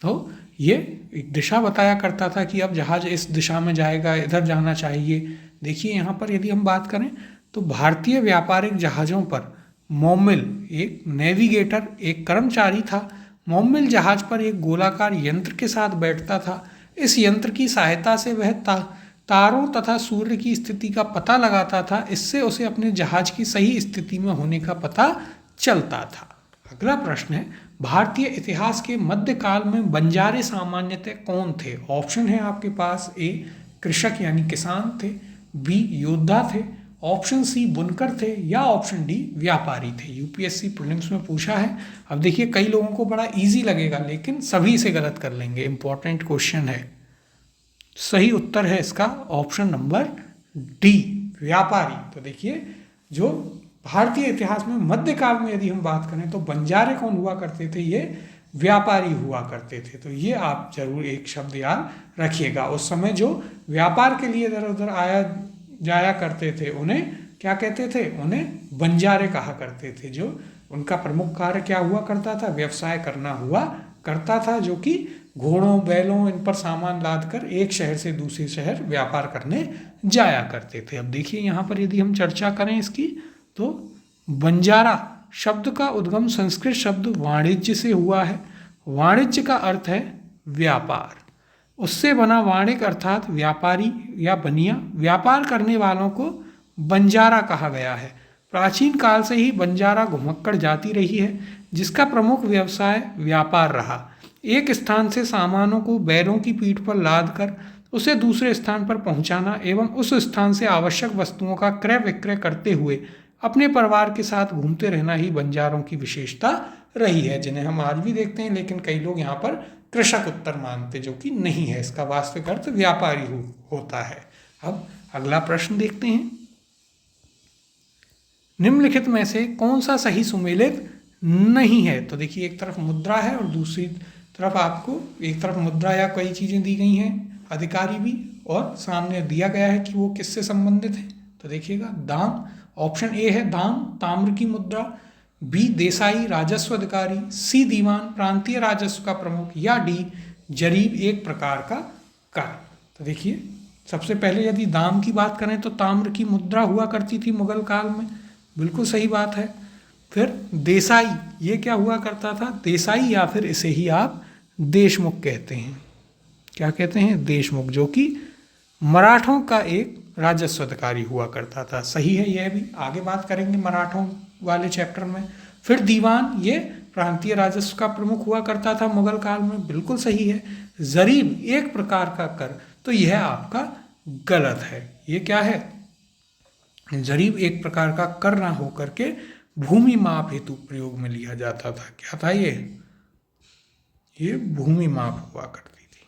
तो ये एक दिशा बताया करता था कि अब जहाज इस दिशा में जाएगा, इधर जाना चाहिए। देखिए यहाँ पर यदि हम बात करें तो भारतीय व्यापारिक जहाज़ों पर मौमिल एक नेविगेटर, एक कर्मचारी था। मौमिल जहाज पर एक गोलाकार यंत्र के साथ बैठता था। इस यंत्र की सहायता से वह तारों तथा सूर्य की स्थिति का पता लगाता था। इससे उसे अपने जहाज की सही स्थिति में होने का पता चलता था। अगला प्रश्न है, भारतीय इतिहास के मध्यकाल में बंजारे सामान्यतः कौन थे? ऑप्शन है आपके पास ए कृषक यानी किसान थे, बी योद्धा थे, ऑप्शन सी बुनकर थे, या ऑप्शन डी व्यापारी थे। यूपीएससी प्रीलिम्स में पूछा है। अब देखिए कई लोगों को बड़ा इजी लगेगा, लेकिन सभी से गलत कर लेंगे, इंपॉर्टेंट क्वेश्चन है। सही उत्तर है इसका ऑप्शन नंबर डी, व्यापारी। तो देखिए जो भारतीय इतिहास में मध्यकाल में यदि हम बात करें तो बंजारे कौन हुआ करते थे? ये व्यापारी हुआ करते थे। तो ये आप जरूर एक शब्द याद रखिएगा। उस समय जो व्यापार के लिए इधर उधर आया जाया करते थे उन्हें क्या कहते थे? उन्हें बंजारे कहा करते थे। जो उनका प्रमुख कार्य क्या हुआ करता था? व्यवसाय करना हुआ करता था, जो कि घोड़ों बैलों इन पर सामान लाद कर एक शहर से दूसरे शहर व्यापार करने जाया करते थे। अब देखिए यहाँ पर यदि हम चर्चा करें इसकी, तो बंजारा शब्द का उद्गम संस्कृत शब्द वाणिज्य से हुआ है। वाणिज्य का अर्थ है व्यापार, उससे बना वाणिक अर्थात व्यापारी या बनिया, व्यापार करने वालों को बंजारा कहा गया है। प्राचीन काल से ही बंजारा घुमक्कड़ जाति रही है, जिसका प्रमुख व्यवसाय व्यापार रहा। एक स्थान से सामानों को बैलों की पीठ पर लाद कर उसे दूसरे स्थान पर पहुंचाना एवं उस स्थान से आवश्यक वस्तुओं का क्रय विक्रय करते हुए अपने परिवार के साथ घूमते रहना ही बंजारों की विशेषता रही है, जिन्हें हम आज भी देखते हैं। लेकिन कई लोग यहाँ पर कृषक उत्तर मानते, जो कि नहीं है। इसका वास्तविक अर्थ व्यापारी होता है। अब अगला प्रश्न देखते हैं। निम्नलिखित में से कौन सा सही सुमेलित नहीं है? तो देखिए एक तरफ मुद्रा है और दूसरी तरफ आपको एक तरफ मुद्रा या कई चीज़ें दी गई हैं, अधिकारी भी, और सामने दिया गया है कि वो किससे संबंधित है। तो देखिएगा दाम, ऑप्शन ए है दाम ताम्र की मुद्रा, बी देसाई राजस्व अधिकारी, सी दीवान प्रांतीय राजस्व का प्रमुख, या डी जरीब एक प्रकार का कर। तो देखिए सबसे पहले यदि दाम की बात करें तो ताम्र की मुद्रा हुआ करती थी मुगल काल में, बिल्कुल सही बात है। फिर देसाई, ये क्या हुआ करता था? देसाई, या फिर इसे ही आप देशमुख कहते हैं। क्या कहते हैं? देशमुख, जो कि मराठों का एक राजस्व अधिकारी हुआ करता था। सही है यह भी, आगे बात करेंगे मराठों वाले चैप्टर में। फिर दीवान, ये प्रांतीय राजस्व का प्रमुख हुआ करता था मुगल काल में, बिल्कुल सही है। जरीब एक प्रकार का कर, तो यह आपका गलत है। ये क्या है? जरीब एक प्रकार का कर ना होकर के भूमि माप हेतु प्रयोग में लिया जाता था। क्या था ये? ये भूमि माप हुआ करती थी,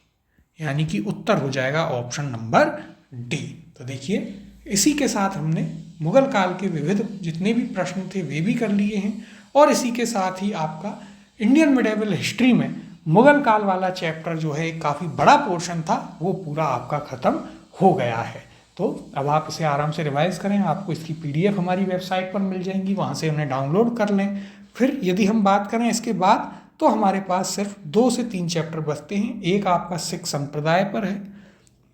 यानी कि उत्तर हो जाएगा ऑप्शन नंबर डी। तो देखिए इसी के साथ हमने मुगल काल के विविध जितने भी प्रश्न थे वे भी कर लिए हैं, और इसी के साथ ही आपका इंडियन मिडेवल हिस्ट्री में मुगल काल वाला चैप्टर जो है काफ़ी बड़ा पोर्शन था वो पूरा आपका ख़त्म हो गया है। तो अब आप इसे आराम से रिवाइज करें, आपको इसकी पीडीएफ हमारी वेबसाइट पर मिल जाएंगी, वहाँ से उन्हें डाउनलोड कर लें। फिर यदि हम बात करें इसके बाद, तो हमारे पास सिर्फ 2 से 3 चैप्टर बचते हैं। एक आपका सिख संप्रदाय पर है,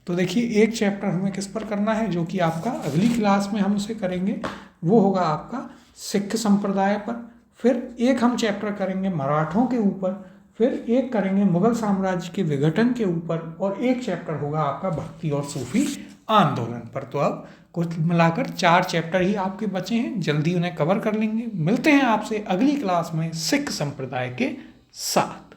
तो देखिए एक चैप्टर हमें किस पर करना है जो कि आपका अगली क्लास में हम उसे करेंगे, वो होगा आपका सिख संप्रदाय पर। फिर एक हम चैप्टर करेंगे मराठों के ऊपर, फिर एक करेंगे मुगल साम्राज्य के विघटन के ऊपर, और एक चैप्टर होगा आपका भक्ति और सूफी आंदोलन पर। तो अब कुल मिलाकर 4 चैप्टर ही आपके बचे हैं, जल्दी उन्हें कवर कर लेंगे। मिलते हैं आपसे अगली क्लास में सिख संप्रदाय के साथ।